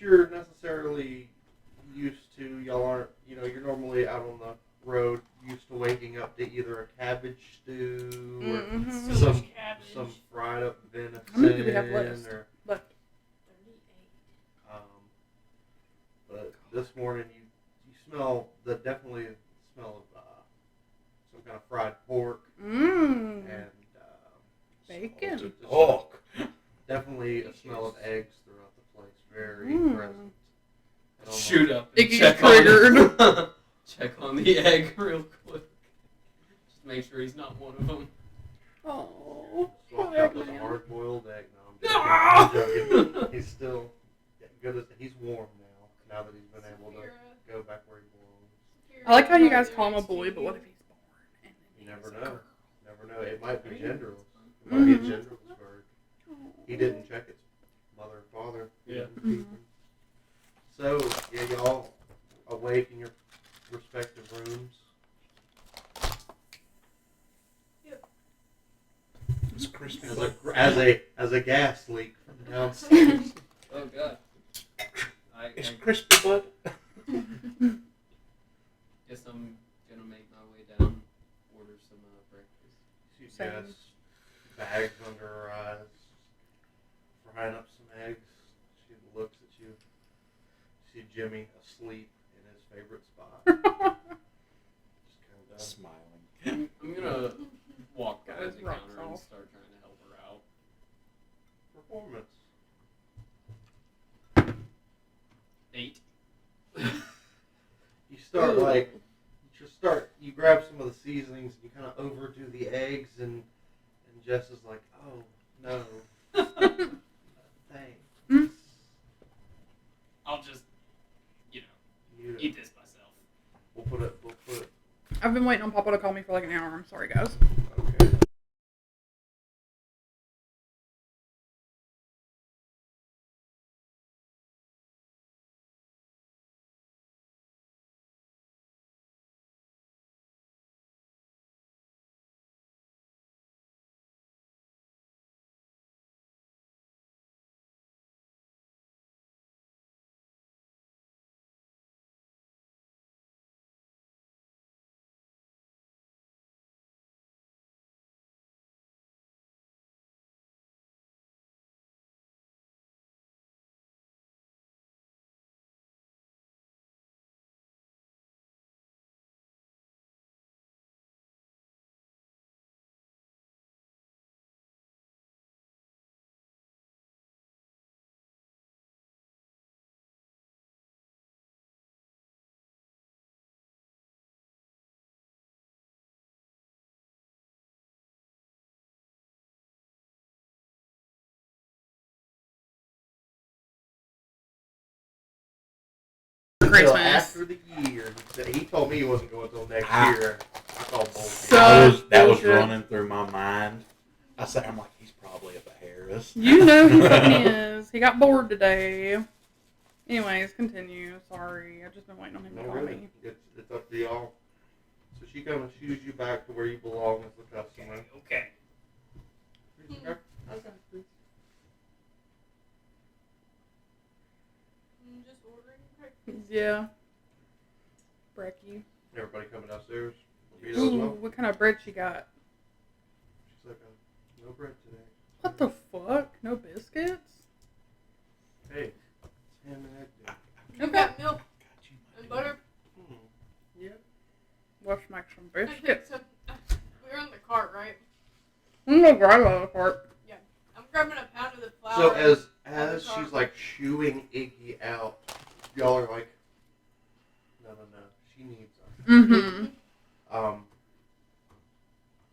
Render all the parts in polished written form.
you're necessarily used to. Y'all aren't, you're normally out on the road, used to waking up to either a cabbage stew or some fried up venison. How many do we have left? But this morning you smell definitely the smell of some kind of fried pork and bacon. Definitely a smell of eggs throughout the place. Very present. Shoot up and Iggy's check triggered. check on the egg real quick. Just make sure he's not one of them. Oh, Walked out with a hard-boiled egg. No, I'm joking. He's still good. He's warm now that he's been able to go back where he belongs. I like how you guys call him a boy, but what if he's born? And You never know. Never know. It might be genderless. It might be a genderless bird. He didn't check its mother and father. Yeah. So, y'all awake in your respective rooms. Yep. It's Christmas. As a gas leak from downstairs. Oh god. It's crispy, bud. Guess I'm gonna make my way down, order some breakfast. You guys, bags under her eyes, frying up some eggs. She looks at you. See Jimmy asleep in his favorite spot. Just kind of Smiling. I'm gonna walk by the Guys, rocks counter and off. start trying to help her out. Performance. 8. You grab some of the seasonings, you kind of overdo the eggs, and Jess is like, oh, no. Thanks. I'll just, You- eat this myself. We'll put it. I've been waiting on Papa to call me for like an hour. I'm sorry, guys. Okay. Until after the year. He told me he wasn't going until next year. I called bullshit. That was running through my mind. I'm like, he's probably at the Harris. You know he fucking is. He got bored today. Anyways, continue. Sorry, I've just been waiting on him to call me. It's up to y'all. So she kind of shoos you back to where you belong as the customer. Okay. Okay. Just ordering breakfast. Yeah. Brecky. Everybody coming downstairs? Ooh, what kind of bread she got? She's like, no bread today. What the fuck? No biscuits? Hey, it's ham and egg day. You got milk and butter. Yeah. Let's make some Okay, biscuits. so we're in the cart, right? I'm gonna grab out of the cart. Yeah. I'm grabbing a pound of the flour. So as she's like shooing Iggy out, y'all are like, no, she needs us. Mm-hmm.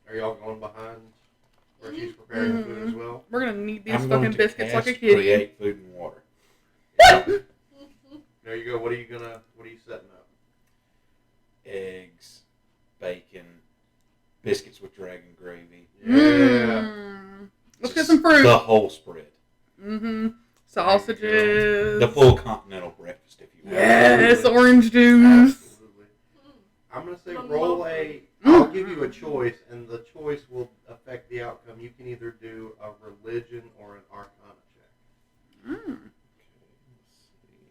Are y'all going behind where she's preparing food as well? We're gonna need these I'm fucking going to biscuits like a cast kitty. create food and water. There you go. What are you setting up? Eggs, bacon, biscuits with dragon gravy. Yeah. Let's get some fruit. The whole spread. Mm-hmm. Sausages. The full continental breakfast, if you will. Yes, orange juice. Absolutely. I'm going to say roll I'll give you a choice, and the choice will affect the outcome. You can either do a religion or an arcana check. Mm. Okay, let's see.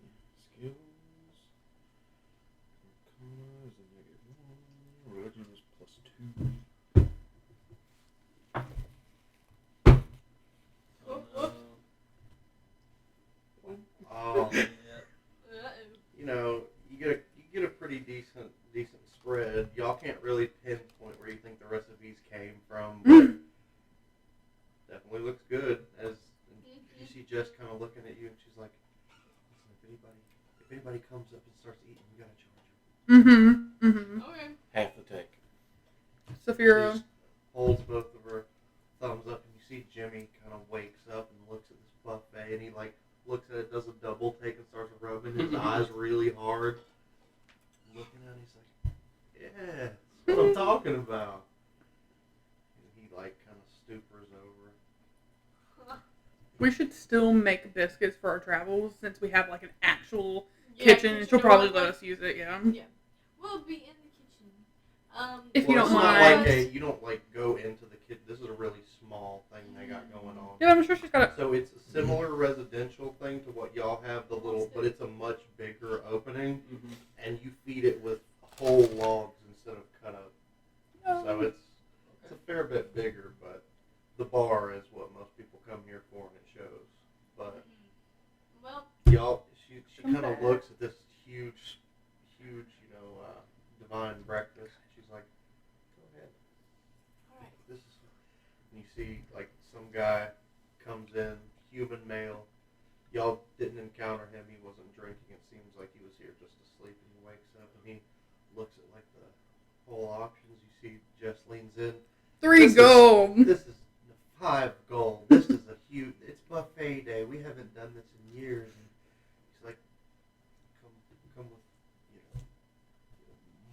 pretty decent spread. Y'all can't really pinpoint where you think the recipes came from, but definitely looks good. As you see Jess kind of looking at you, and she's like, "Listen, if anybody comes up and starts eating, we gotta charge them." Okay. Half the take. She Saphira. just holds both of her thumbs up, and you see Jimmy kind of wakes up and looks at this buffet, and he like looks at it, does a double take, and starts rubbing his eyes really hard. Looking at it, he's like, "Yeah, that's what I'm talking about." And he like kind of stupors over. We should still make biscuits for our travels since we have like an actual Yeah, kitchen, and she'll probably or let like- us use it. Yeah. Yeah. We'll be in the kitchen. If you Well, don't it's not mind. like you don't like go into the kitchen. This is a really small thing they got going on. Yeah, I'm sure she's got it. So it's a similar residential thing to what y'all have, the little, but it's a much bigger opening, Mm-hmm. and you feed it with whole logs instead of cut up. So it's a fair bit bigger, but the bar is what most people come here for, and it shows. But Well, y'all, she Come kind of back. looks at this huge, divine breakfast. She's like, "Go ahead." alright. This is, and you see like some guy comes in, human male. Y'all didn't encounter him. He wasn't drinking. It seems like he was here just to sleep. And he wakes up and he looks at like the whole options. You see Jess leans in. 3 This is- gold. This is 5 gold. This is a huge. It's buffet day. We haven't done this in years. And he's like, come with,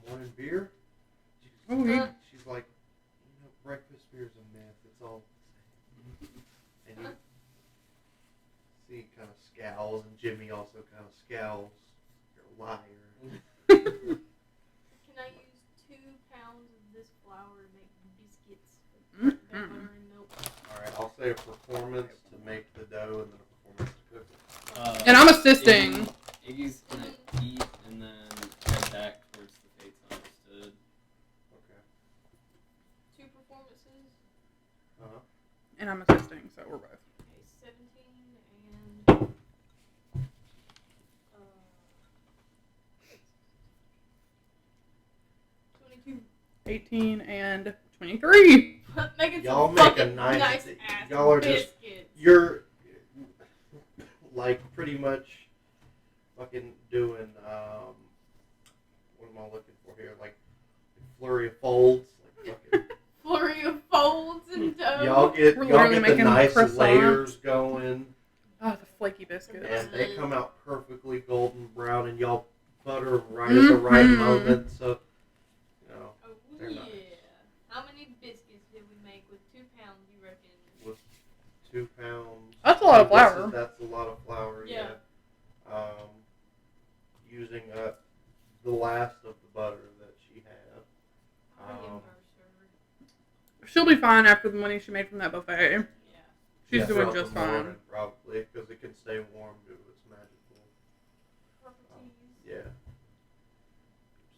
morning beer. Oh, yeah. She's like, breakfast beer's a myth. It's all the same. And you see, kind of scowls, and Jimmy also kind of scowls. You're a liar. Can I use 2 pounds of this flour to make biscuits with Mhm. butter and milk? All right, I'll say a performance to make the dough, and then a performance to cook it. And I'm assisting. Iggy's gonna eat and then head back towards the Fates Understood. Okay. 2 performances. And I'm assisting, so we're both. Okay, 17 and 22. 18 and 23. Making Y'all some make a fucking nice- ass y'all are just- biscuits. You're like pretty much fucking doing what am I looking for here? Like flurry of folds. Like fucking, Flurry of folds and dough. y'all get We're y'all literally get the making nice croissants. layers going, Oh, the flaky biscuits. and they come out perfectly golden brown, and y'all butter them right at the right Mhm. moment. So Oh They're yeah. nice. How many biscuits did we make with 2 pounds? You reckon? with 2 pounds. That's a lot of I guess flour. That's a lot of flour. Yeah. Using the last of the butter that she had. I'm gonna Um, give her She'll be fine after the money she made from that buffet. Yeah. She's Yeah, doing throughout just the fine. morning, probably, because it can stay warm due to its magical. Properties. Yeah.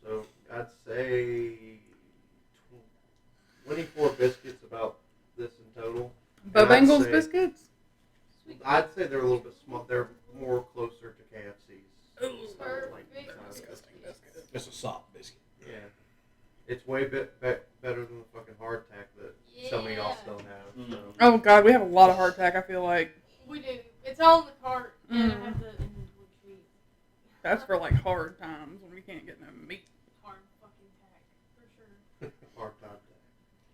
So I'd say 24 biscuits about this in total. Bo And I'd Bengals say- biscuits? Sweet. I'd say they're a little bit small. They're more closer to KFC's. Ooh. Perfect. Disgusting biscuit. It's a soft biscuit. Yeah. It's way better than the fucking hardtack that some of y'all Yeah. still have. Mm. So. Oh, God, we have a lot of hardtack, I feel like. We do. It's all in the cart, and I Mhm. have the inventory sheet. That's for, like, hard times when we can't get no meat. Hard fucking tack, for sure. Hardtack.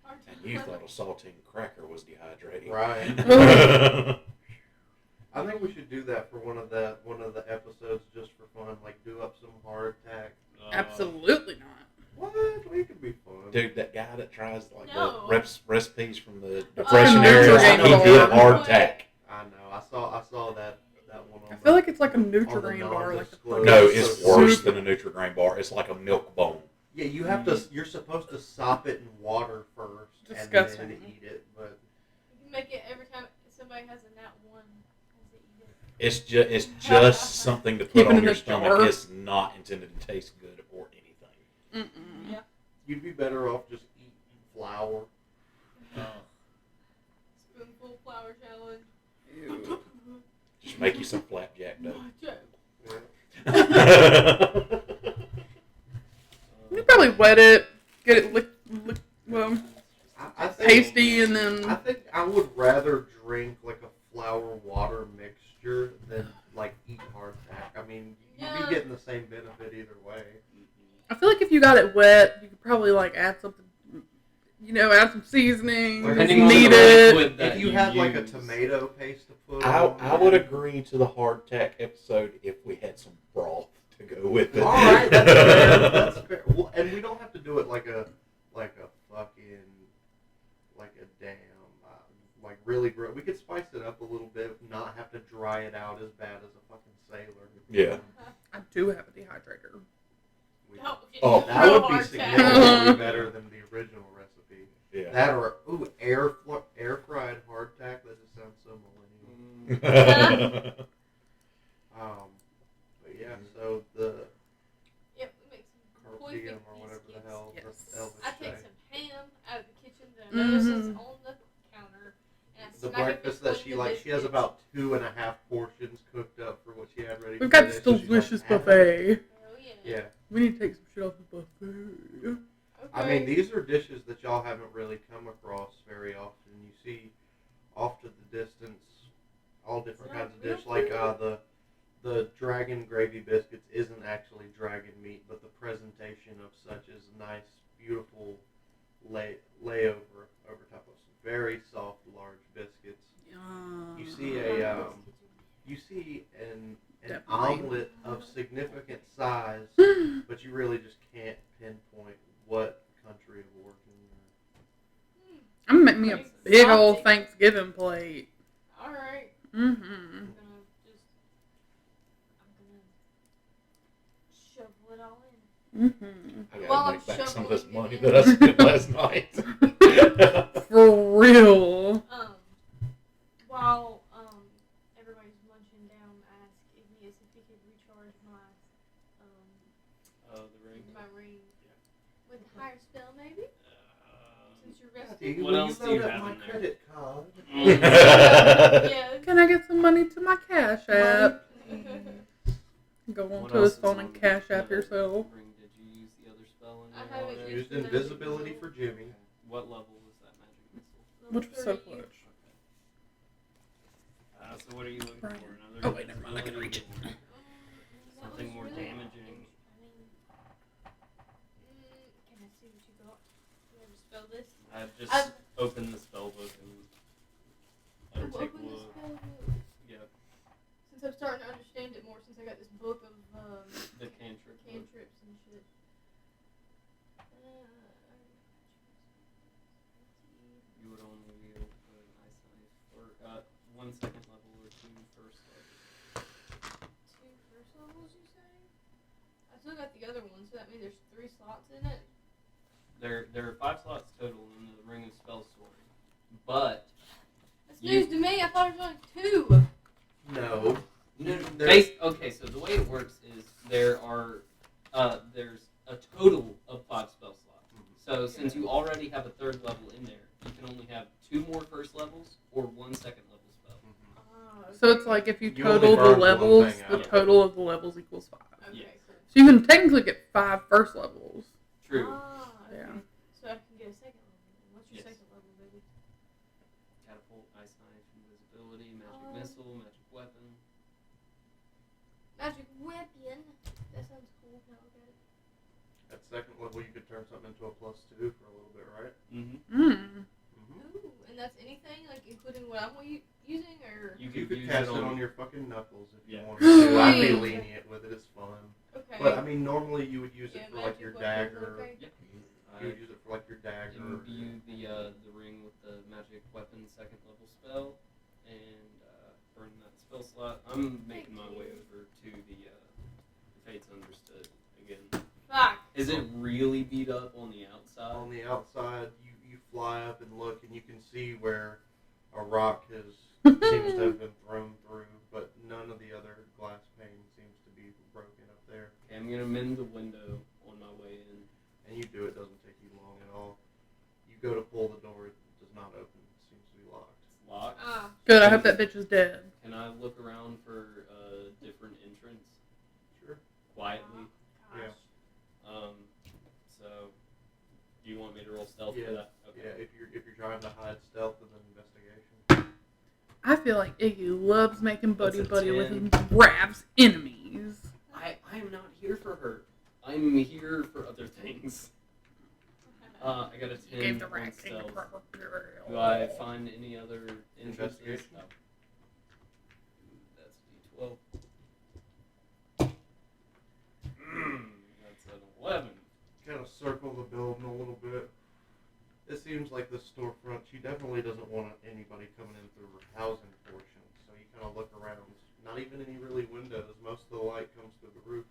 Hard And you thought a saltine cracker was dehydrating. Right. I think we should do that for one of the episodes just for fun. Like do up some hardtack. Absolutely not. What? We could be fun. Dude, that guy that tries like No. the recipes from the It's depression like a era, Nutri-Grain he did bar. hardtack. I know. I saw that one on I feel like it's like a on the Nutri-Grain bar. Like the non-disclosed. No, protein it's soup. worse than a Nutri-Grain bar. It's like a milk bone. Yeah, you have to. You're supposed to sop it in water first Disgusting. and then eat it. But You can make it every time somebody has a nat 1. As they eat it. It's just something to Keep put it on in your a stomach. jar. It's not intended to taste good or anything. Mm-mm. Yeah. you'd be better off just eating flour. Spoonful flour challenge. Ew. Just make you some flapjack dough. Yeah. probably wet it, get it well, I think, pasty, and I then think I would rather drink like a flour water mixture than like eat hardtack. I mean, you'd Yeah. be getting the same benefit either way. I feel like if you got it wet, you could probably like add something, add some seasoning, Depending on knead the it. liquid that If you had like a use. tomato paste to put I on, would agree to the hardtack episode if we had some broth to go with it. All right, that's fair. That's fair. Well, and we don't have to do it like a fucking damn really gross. We could spice it up a little bit, not have to dry it out as bad as a fucking sailor. Yeah. I do have a dehydrator. No, Oh, That would be significantly better than the original recipe. Yeah. That or air fried hardtack. That just sounds so millennial. But yeah, so the Yep, we make some koi carpium fish or whatever the biscuits. hell Yes. the Elvis I take say. some ham out of the kitchen that I notice is Mhm. on the counter, and I The smack it breakfast that between she the like, she has biscuits. about 2.5 portions cooked up for what she had ready. We've for got the this day, so she's like, delicious "Have it." buffet. Oh yeah. Yeah, We need to take some shit off the buffet. Okay. I mean these are dishes that y'all haven't really come across very often. You see off to the distance all different Is that kinds of real dish. Like food? the dragon gravy biscuits isn't actually dragon meat, but the presentation of such is nice, beautiful layover over top of some very soft, large biscuits. You see you see an Definitely. omelet of significant size, but you really just can't pinpoint what country of origin. I'm gonna make me a big old Thanksgiving plate. All right. Mm-hmm. I'm gonna shovel it all in. Mm-hmm. I Well, gotta I'm make back some of shoveling this it money in. that I spent last night. For real. While everybody's munching down, I asked Igneous if he could recharge my The ring. ring with a higher spell, maybe. Since you're resting. What else do you have my in there? credit card? Yeah. Can I get some money to my Cash App? Go What onto else his is phone on and Cash the App yourself. ring? Did you use the other spell in I there haven't already? Used invisibility for Jimmy. What level was that magic missile? Which was so clutch. So what are you looking Right. for? Another Oh, wait, never mind, I can read it. invisibility or something more damaging? Can I see what you got? Can I just spell this? I've just I've- opened the spell book and let her Ooh, take a open the look. spell book. Yep, Since I'm starting to understand it more, since I got this book of the cantrip. book. cantrips and shit. You would only be able to put an ice knife or 1 second level or 2 first level. 2 first levels, you say? I still got the other one, so that means there's 3 slots in it. There are 5 slots total in the Ring of Spell Story, but That's news to me. I thought it was only 2. No. okay. So the way it works is there's a total of 5 spell slots. So since you already have a 3rd level in there, you can only have 2 more first levels or 1 second level spell. So it's like if you You only total the burned one levels, thing the out. total of the levels equals 5. Okay, Yes. cool. So you can technically get 5 first levels. True. Okay. Yeah. So I can get a second level. What's your Yes. second level, baby? Catapult, ice knife, invisibility, magic missile, magic weapon. Magic weapon. That sounds cool. Can I look at it? At second level, you could turn something into a +2 for a little bit, right? Mm-hmm. Mm. Ooh, and that's anything, like including what I'm using, or You could use cast it on your fucking knuckles if you Yeah. wanted to. I'd be Sweet. lenient with it. It's fun. okay. But I mean, normally you would use Yeah, it for like magic your weapons, dagger. okay. You would use it for like your dagger. Imbue the ring with the magic weapon 2nd level spell and burn that spell slot. I'm making my way over to the Fates Understood again. Fuck. Is it really beat up on the outside? On the outside, you fly up and look, and you can see where a rock seems to have been thrown through, but none of the other glass pane seems to be broken up there. Okay, I'm gonna mend the window on my way in. And you do it, doesn't take you long at all. You go to pull the door, it does not open. It seems to be locked. It's locked. Ah. Good, I hope that bitch is dead. Can I look around for a different entrance Sure. quietly? Gosh. Yeah. So want me to roll stealth Yeah. for that? Okay. Yeah, if you're trying to hide stealth and then investigation. I feel like Iggy loves making That's buddy a with 10. Brav's enemies. I am not here for her. I'm here for other things. I got a 10 Gave the on rat king stealth. proper burial. Do I find any other entrances? Investigation. Oh. That's D12. That's an 11. Kind of circle the building a little bit. It seems like the storefront, she definitely doesn't want anybody coming in through her housing portion. So you kind of look around. Not even any really windows. Most of the light comes through the roof.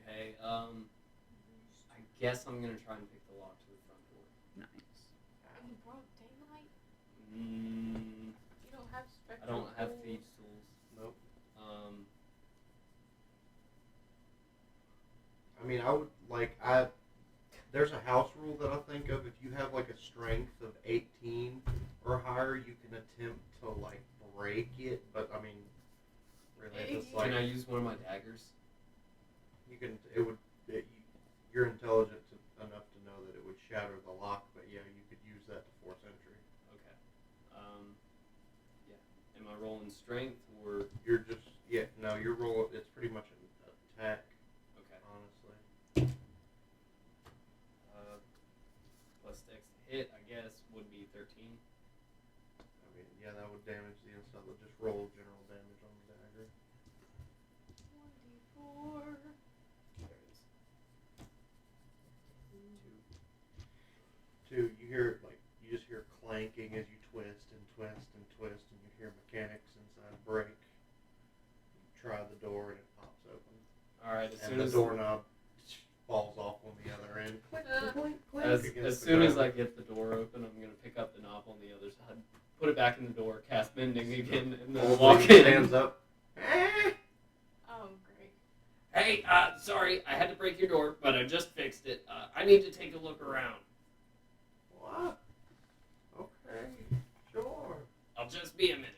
Okay, I guess I'm gonna try and pick the lock to the front door. Nice. In the broad daylight? Mm, You don't have I spectral don't have tools? thieves' tools. Nope. I mean, there's a house rule that I think of. If you have like a strength of 18 or higher, you can attempt to like break it. But I mean, really, it's like Can I use one of my daggers? you can. You're intelligent enough to know that it would shatter the lock. But yeah, you could use that to force entry. Okay. Yeah. Am I rolling strength or? You're just no. Your roll. It's pretty much an attack. Okay. Honestly. Plus dex to hit, I guess, would be 13. I mean, yeah, that would damage the inside. Just roll general damage on the dagger. 1d4. There it is. 2. You hear you just hear clanking as you twist and twist and twist, and you hear mechanics inside break. You try the door and it pops open, All right. As and soon the as doorknob falls off on the other end. Click, click, click. As against the soon as ground. I get the door open, I'm gonna pick up the knob on the other side, put it back in the door, cast mending again, and then Old walk lady in. stands up. Oh, great. Hey, sorry, I had to break your door, but I just fixed it. I need to take a look around. What? Okay, sure. I'll just be a minute.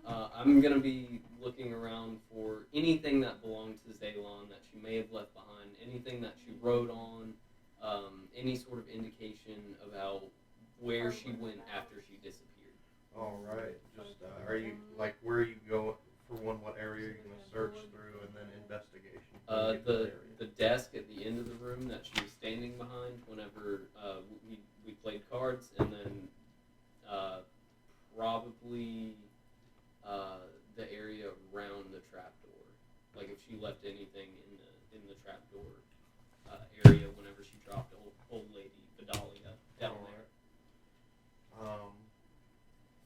I'm gonna be looking around for anything that belonged to Zaylon that she may have left behind, anything that she wrote on, any sort of indication about where she went after she disappeared. All right. Just are you where you go for one? What area you're gonna search through, and then investigation. The desk at the end of the room that she was standing behind whenever we played cards, and then probably the area around the trapdoor. Like if she left anything in the trapdoor area whenever she dropped old lady Vidalia down there.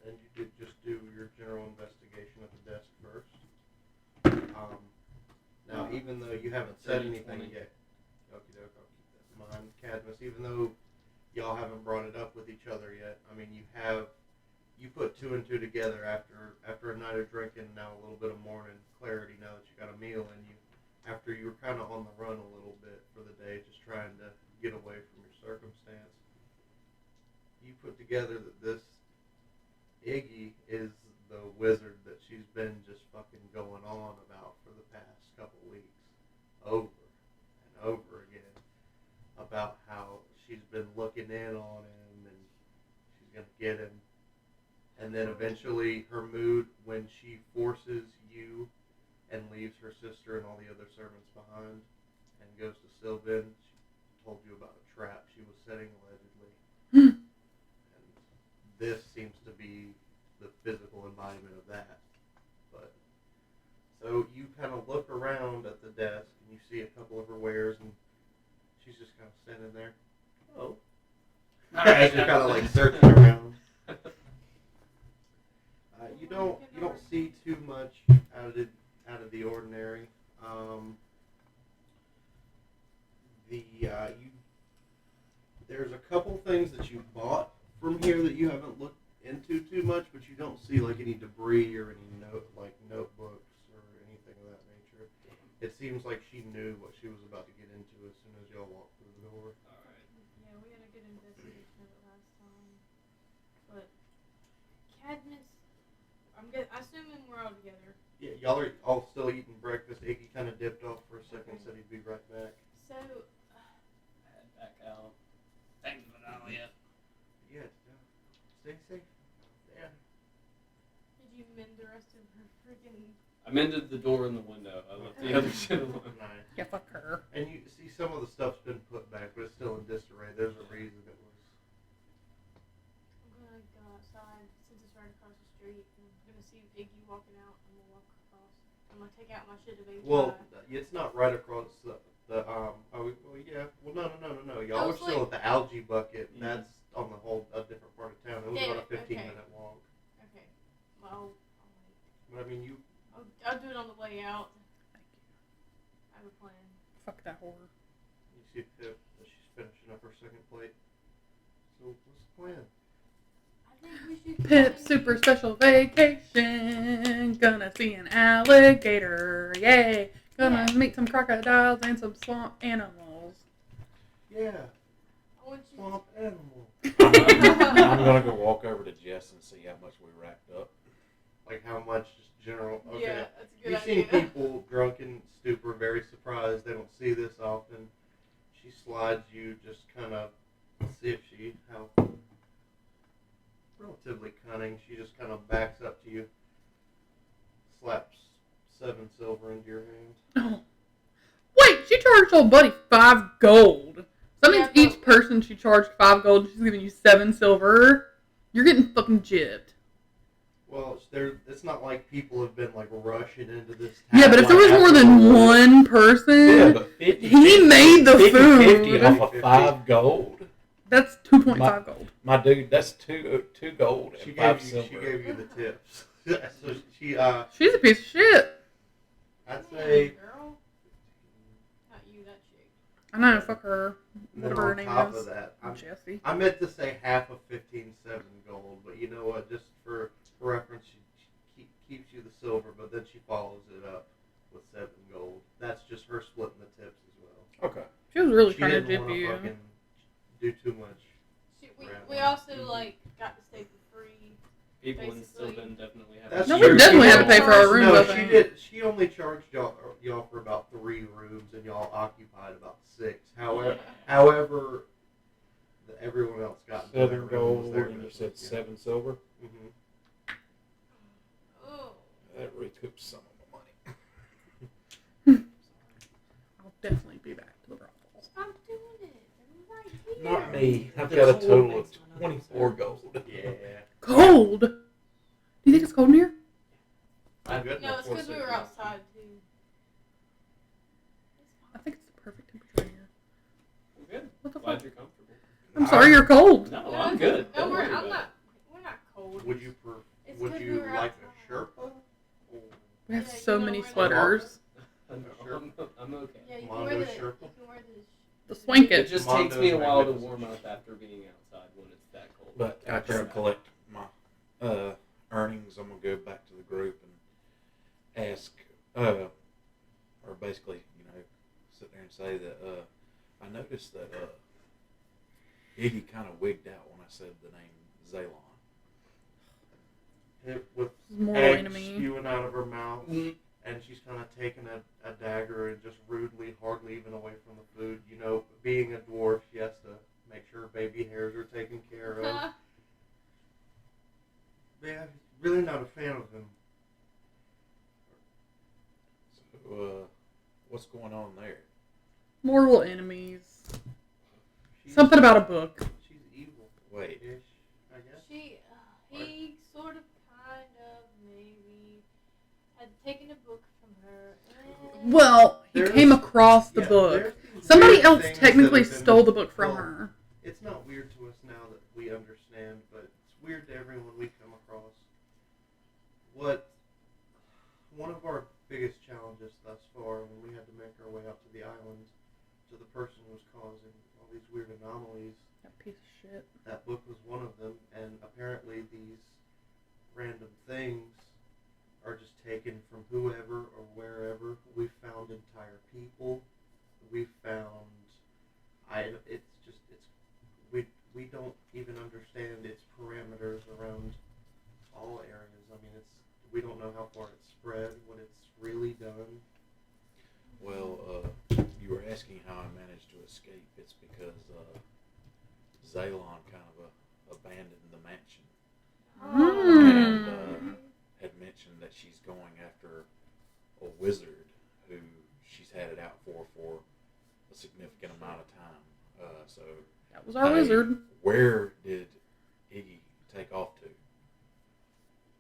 And you did just do your general investigation at the desk first. Now, even though you haven't said 30, anything 20. yet, okie doke, I'll keep that in mind, Cadmus. Even though y'all haven't brought it up with each other yet, I mean, you put 2 and 2 together after a night of drinking, now a little bit of morning clarity. Now that you got a meal in you, after you were kind of on the run a little bit for the day, just trying to get away from your circumstance, you put together that this Iggy is the wizard that she's been just fucking going on about for the past couple weeks, over and over again, about how she's been looking in on him and she's gonna get him. And then eventually her mood, when she forces you and leaves her sister and all the other servants behind and goes to Sylvan, she told you about a trap she was setting allegedly. And this seems to be the physical embodiment of that. But so you kind of look around at the desk and you see a couple of her wares, and she's just kind of standing there. Oh. Alright. She's kind of like searching around. You don't see too much out of the ordinary. There's a couple things that you bought from here that you haven't looked into too much, but you don't see like any debris or any notebooks or anything of that nature. It seems like she knew what she was about to get into as soon as y'all walked through the door. Alright. Yeah, we had a good investigation of it last time. But Cadmus, assuming we're all together. Yeah, y'all are all still eating breakfast. Iggy kind of dipped off for a second, said he'd be right back. So, Stay safe. Yeah. Did you mend the rest of her freaking? I mended the door and the window. I left the other shit alone. Nice. Yeah, fuck her. And you see some of the stuff's been put back, but it's still in disarray. There's a reason it was. I'm gonna go outside since it's right across the street. And I'm gonna see Iggy walking out. I'm gonna walk across. I'm gonna take out my shit to baby. Well, it's not right across the no. Y'all are still at the algae bucket. Mhm. That's on the whole a different part of town. It was Damn about a it, 15-minute walk. Okay. Well, But I mean, you. I'll do it on the way out. Thank you. I have a plan. Fuck that whore. You see Pip that she's finishing up her second plate. So what's the plan? I think we should. Pip super special vacation. Gonna see an alligator. Yay. Gonna meet some crocodiles and some swamp animals. Yeah, I want you. swamp animal. I'm gonna go walk over to Jess and see how much we racked up. Like how much? Just general. Okay. Yeah, that's a good You've idea. seen people drunk and stupor, very surprised. They don't see this often. She slides you, just kind of see if she how relatively cunning. She just kind of backs up to you, slaps 7 silver into your hand. Oh. Wait, she charged old buddy 5 gold. So that means Yeah, each person she charged 5 gold. She's giving you 7 silver. You're getting fucking gypped. Well, it's not like people have been like rushing into this. Yeah, but if there was more than one person, Yeah, but 50, he made the 50 food. off of 5 gold. That's 2.5 gold. My dude, that's two gold She and 5 gave silver. you the tips. So she She's a piece of shit. I'd say. Girl. Not you, that chick. I know, fuck her. And then Whatever her on name top is. of that, Jessie. I meant to say half of 15.7 gold, but you know what? Just for reference, she keeps you the silver, but then she follows it up with 7 gold. That's just her splitting the tips as well. Okay. She was really She trying to didn't gyp want you. to fucking do too much. We also like got to stay for free. People in Basically. Sylvan definitely have. That's No, true. we definitely had to pay for our No, rooms, I think. she did. She only charged y'all for about 3 rooms, and y'all occupied about 6. However, everyone else got their 7 room gold was their and you business, said yeah. 7 silver. Mhm. Oh. That recoups some of my money. I'll definitely be back to the brothel. Stop doing it. I'm right here. Not me. I've The got a cold total makes of another 24 sound. gold. Yeah. Cold? Do you think it's cold in here? I'm good. No, it's because we were outside too. I think it's the perfect temperature in here. I'm good. What the Glad fuck? you're comfortable. I'm sorry you're cold. No, No, I'm it's- good. No, Don't worry I'm about not. We're not cold. Would you It's would 'cause you we were like outside. a Sherpa? We have Yeah, so you know many where the- sweaters. it. I'm okay. Yeah, you can Mondo wear the. Sherpa? You can wear The swank It it. just Mondo's takes me a while to magnificent warm up shit. after being outside when it's that cold. But after I collect my earnings, I'm going to go back to the group and ask, or basically, sit there and say that I noticed that Iggy kind of wigged out when I said the name Zaylon. With Moral eggs enemy. spewing out of her mouth, Mm. and she's kind of taking a dagger and just rudely, hardly even away from the food. Being a dwarf, she has to make sure her baby hairs are taken care of. Yeah, really not a fan of him. So, what's going on there? Mortal enemies. She's- Something about a book. She's evil. Wait. Ish, I guess. He sort of, kind of, maybe had taken a book from her. And Well, he There's- came across the Yeah, book. there's these Somebody weird else things technically that have been stole the book from well, her. It's not weird to us now that we understand, but it's weird to everyone we come across. One of our biggest challenges thus far, when we had to make our way out to the island, to the person who was causing all these weird anomalies, That piece of shit. that book was one of them, and apparently these random things are just taken from whoever or wherever. We found entire people. We found we don't even understand its parameters around all areas. I mean, we don't know how far it's spread, what it's really done. Well, you were asking how I managed to escape. It's because Zaylon kind of abandoned the mansion she's going after a wizard who she's had it out for a significant amount of time. So That was our wizard. Where did Iggy take off to?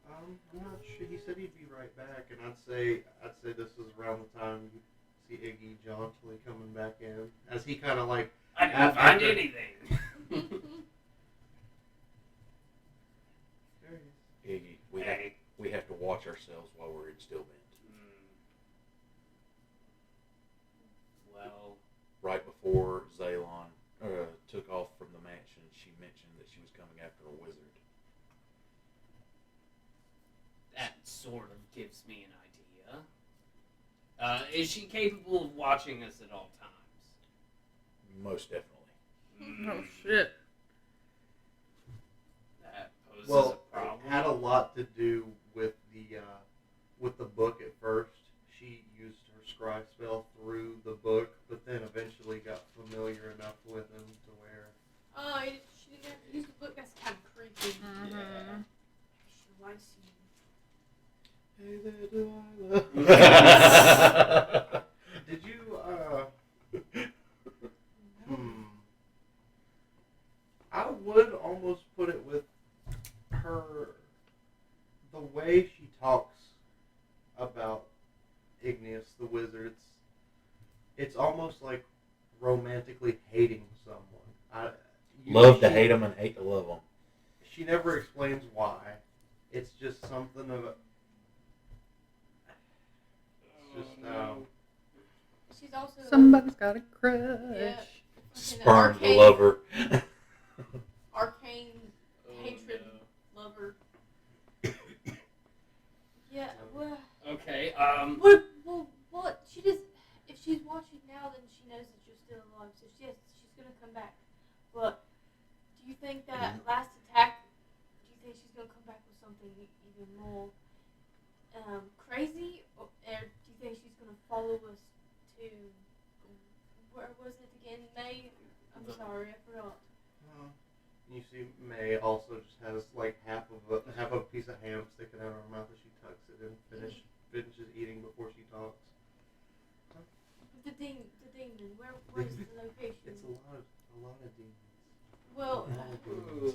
I'm not sure. He said he'd be right back, and I'd say this is around the time you see Iggy jauntily coming back in, as he kind of like. I didn't find anything. Iggy, we have to watch ourselves while we're in Stillbend. Well, right before Zaylon took off from the mansion, she mentioned that she was coming after a wizard. that sort of gives me an idea. Is she capable of watching us at all times? Most definitely. Oh shit. That poses Well, a problem. it had a lot to do with the book at first. She used her scry spell through the book, but then eventually got familiar enough with him to where. Oh, she didn't have to use the book. That's kind of creepy. Mm-hmm. Should I see? Hey there, Delilah. Did you I would almost put it with her, the way she talks about Igneous the wizard. It's almost like romantically hating someone. Love to hate them and hate to love them. She never explains why. It's just something of a. It's just She's also Somebody's got a crush. Yeah. Spurned Arcane- lover. arcane hatred lover. Yeah. Well. Okay. What? She just. If she's watching now, then she knows that you're still alive. So she's gonna come back. But do you think that last attack? Do you think she's gonna come back with something even more crazy, or do you think she's gonna follow us to? Where was it again? May. I'm sorry, I forgot. You see, May also just has like half a piece of ham sticking out of her mouth as she tucks it and finishes eating before she talks. The demon. Where's the location? It's a lot of demons. Well, A lot of demons.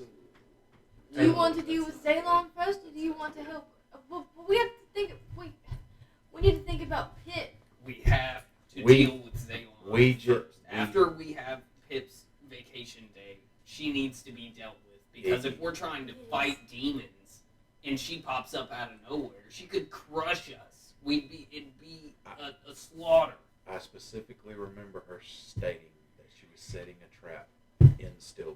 do you want to deal with Zaylon first, or do you want to help? Well, we have to think. We need to think about Pip. We have to deal with Zaylon first. After we have Pip's vacation day, she needs to be dealt with. Because if we're trying to fight demons and she pops up out of nowhere, she could crush us. It'd be a slaughter. I specifically remember her stating that she was setting a trap in Stillbend.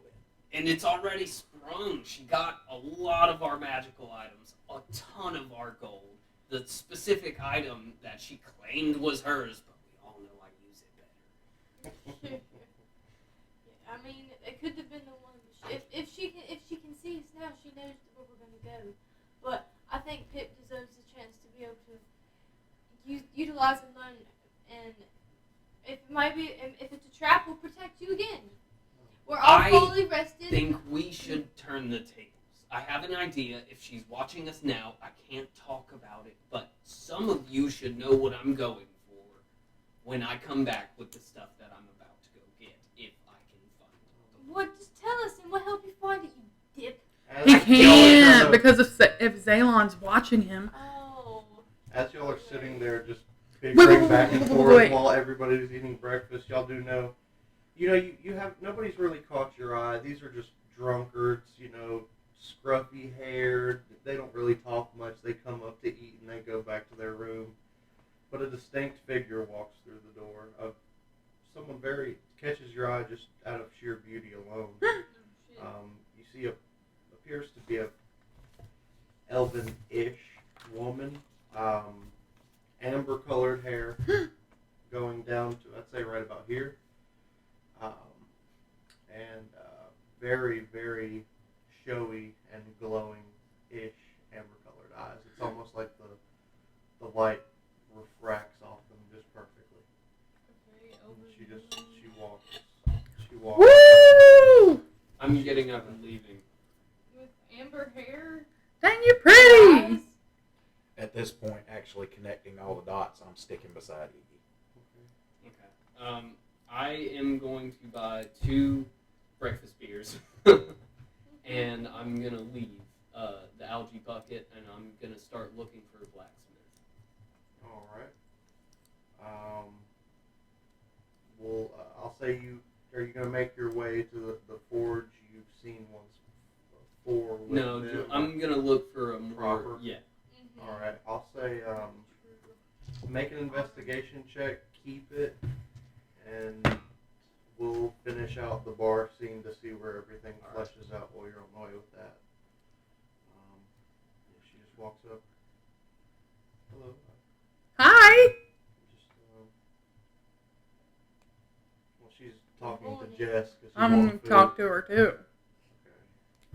And it's already sprung. She got a lot of our magical items, a ton of our gold. The specific item that she claimed was hers, but we all know I use it better. I mean, it could have been the one. If she can see us now, she knows where we're gonna go. But I think Pip deserves a chance to be able to utilize and learn. And if it's a trap, we'll protect you again. We're all fully rested. I think we should turn the tables. I have an idea. If she's watching us now, I can't talk about it, but some of you should know what I'm going for when I come back with the stuff that I'm about to go get, if I can find it. What? Just tell us, and we'll help you find it. You dip. He can't because if Zaylon's watching him. Oh. As y'all are sitting there just bickering back and forth while everybody's eating breakfast, y'all do know, you have, nobody's really caught your eye. These are just drunkards, scruffy haired. They don't really talk much. They come up to eat and they go back to their room. But a distinct figure walks through the door of someone catches your eye just out of sheer beauty alone. You see appears to be a elven-ish woman, amber-colored hair going down to, I'd say, right about here, and very, very showy and glowing-ish amber-colored eyes. It's almost like the light refracts off them just perfectly. And she walks. Woo! I'm getting up and leaving. With amber hair. Dang, you pretty. Eyes. At at this point, actually connecting all the dots, I'm sticking beside Iggy. Okay. I am going to buy 2 breakfast beers, and I'm gonna leave the algae bucket, and I'm gonna start looking for a blacksmith. All right. Well, I'll say are you gonna make your way to the forge you've seen once before? With No, them? I'm gonna look for a more Proper? yeah. All right. I'll say make an investigation check. Keep it, and we'll finish out the bar scene to see where everything fleshes out while you're on the way with that. She just walks up. Hello. Hi. Just, well, she's talking to Jess. 'Cause she I'm wants gonna food. talk to her too.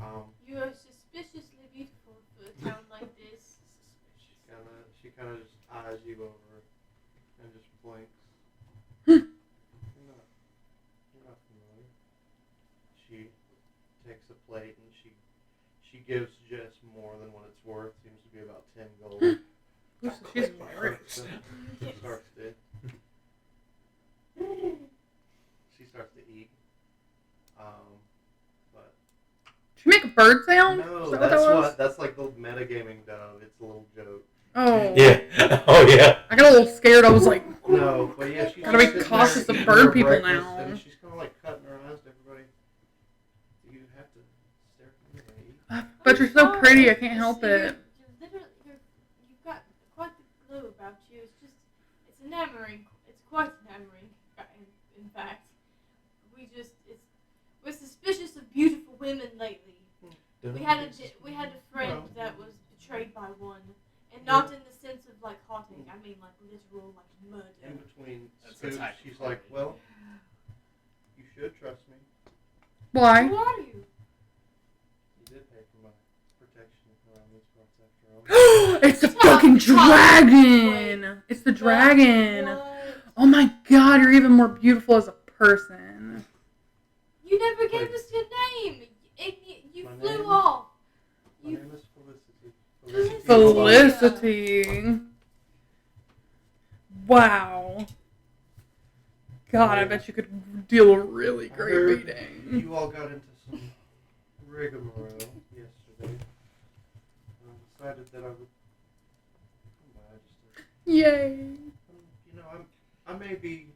Okay. You are suspiciously beautiful for a town like this. She kind of just eyes you over and just blinks. You're not familiar. She takes a plate and she gives Jess more than what it's worth. Seems to be about 10 gold. She's She starts to eat. But Did you make a bird sound? no, Is that what that was? that's like the metagaming dove. It's a little joke. Oh. Yeah. Oh, yeah. I got a little scared. I was like, No, but yeah, she's Gotta be sitting cautious there of eating bird her people breakfast, now. And she's kind of like cutting her eyes to everybody. You have to stare at me when I eat. but you're so pretty. I can't help it. You've got quite the glow about you. It's enamoring. It's quite enamoring, in fact. We're suspicious of beautiful women lately. We had a friend that was betrayed by one, and not in the sense of like haunting. I mean like literal like murder. In between That's scoops, attack. she's like, well, you should trust me. Why? Who are you? You did pay for my protection around these parts after all. It's the fucking dragon. It's the dragon. What? Oh my god, you're even more beautiful as a person. You never gave us your name. You My flew name? off. My You name is Felicity. Felicity. Wow. God, I bet you could deal a really I great heard beating. You all got into some rigmarole yesterday. I decided that I would come by just to, Yay. you know, I may be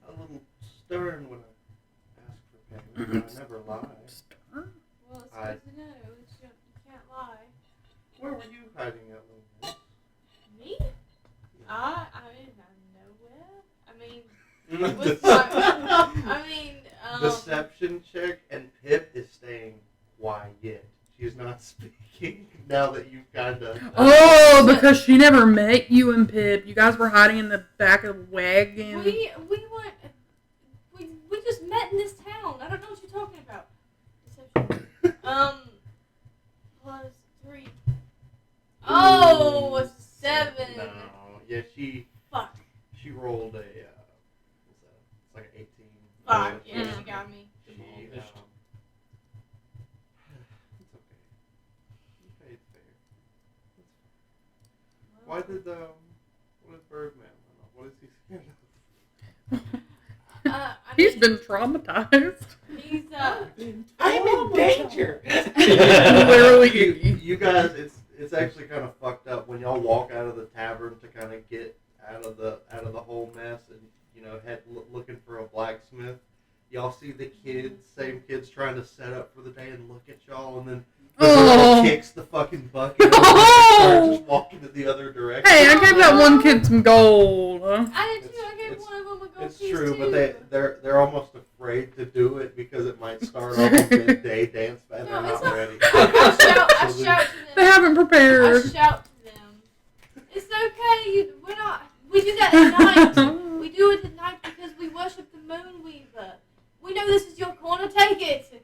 a little stern when I ask for payment, but I never lie. Well, it's I- good to know. You can't lie. Where were you hiding at, Lynn? Me? I mean, nowhere. With my, Deception check, and Pip is staying quiet. She is not speaking now that you've kind of. Oh, because she never met you and Pip. You guys were hiding in the back of the wagon. we just met in this town. I don't know what you're talking about. Deception. Plus 3. Oh, a 7. No, yeah, she Fuck. rolled a. What's that? It's like an 18. Fuck. Yeah, she got me. She, Demolished. it's okay. You paid fair. Why did what did Birdman? What is he scared of? He's been traumatized. He's I'm in danger. Literally. You guys, it's actually kind of fucked up when y'all walk out of the tavern to kind of get out of the whole mess and head looking for a blacksmith. Y'all see the same kids trying to set up for the day and look at y'all, and then the girl kicks the fucking bucket and starts just walking to the other direction. Hey, I gave that one kid some gold. I did too. I gave one of them a gold It's piece true, too. but they're almost afraid to do it because it might start off a midday dance, and they're No, not it's ready. I shout to They them. haven't I prepared. shout to them. It's okay. We do that at night. We do it at night because we worship the moon weaver. We know this is your corner. Take it.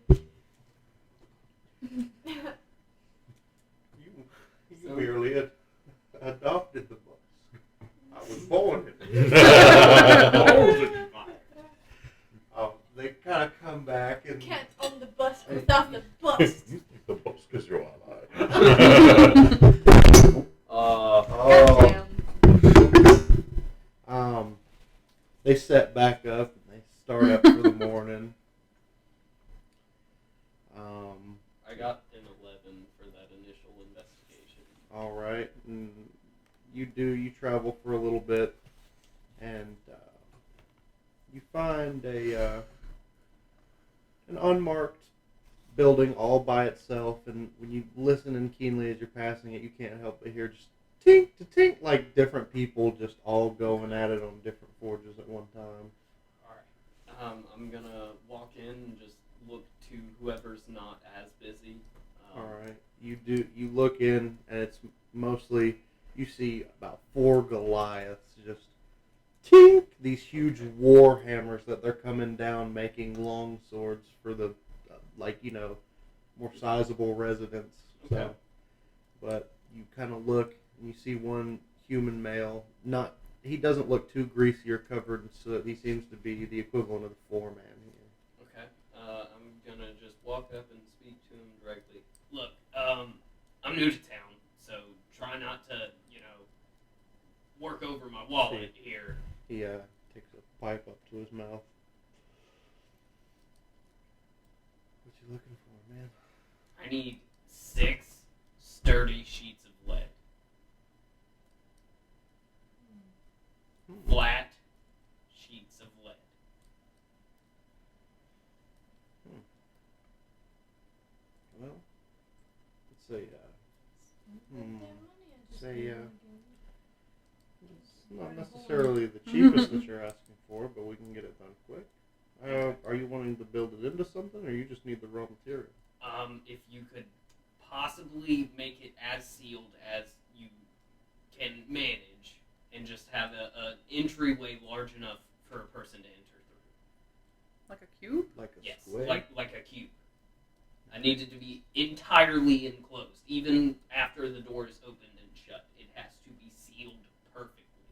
You merely adopted the bus. I was born in it. They kind of come back and Can't own the bus without the bus. You think the boss because you're alive. oh start up for the morning. I got an 11 for that initial investigation. All right, and you travel for a little bit, and you find an unmarked building all by itself, and when you listen in keenly as you're passing it, you can't help but hear just tink to tink, like different people just all going at it on different forges at one time. Alright. I'm gonna walk in and just look to whoever's not as busy. All right, you look in, and it's mostly, you see about 4 Goliaths just tink, these huge war hammers that they're coming down making long swords for the more sizable residents. So, Okay. but you kind of look and you see one human male. He doesn't look too greasy or covered in soot. He seems to be the equivalent of the foreman here. Okay. I'm gonna just walk up and speak to him directly. Look, I'm new to town, so try not to, work over my wallet here. He takes a pipe up to his mouth. What you looking for, man? I need 6 sturdy sheets of lead. Flat sheets of lead. Well, let's say, it's not necessarily the cheapest that you're asking for, but we can get it done quick. Are you wanting to build it into something, or you just need the raw material? If you could possibly make it as sealed as you can manage, and just have an entryway large enough for a person to enter through. Like a cube? Like a Yes, square? like a cube. I need it to be entirely enclosed. Even after the door is opened and shut, it has to be sealed perfectly.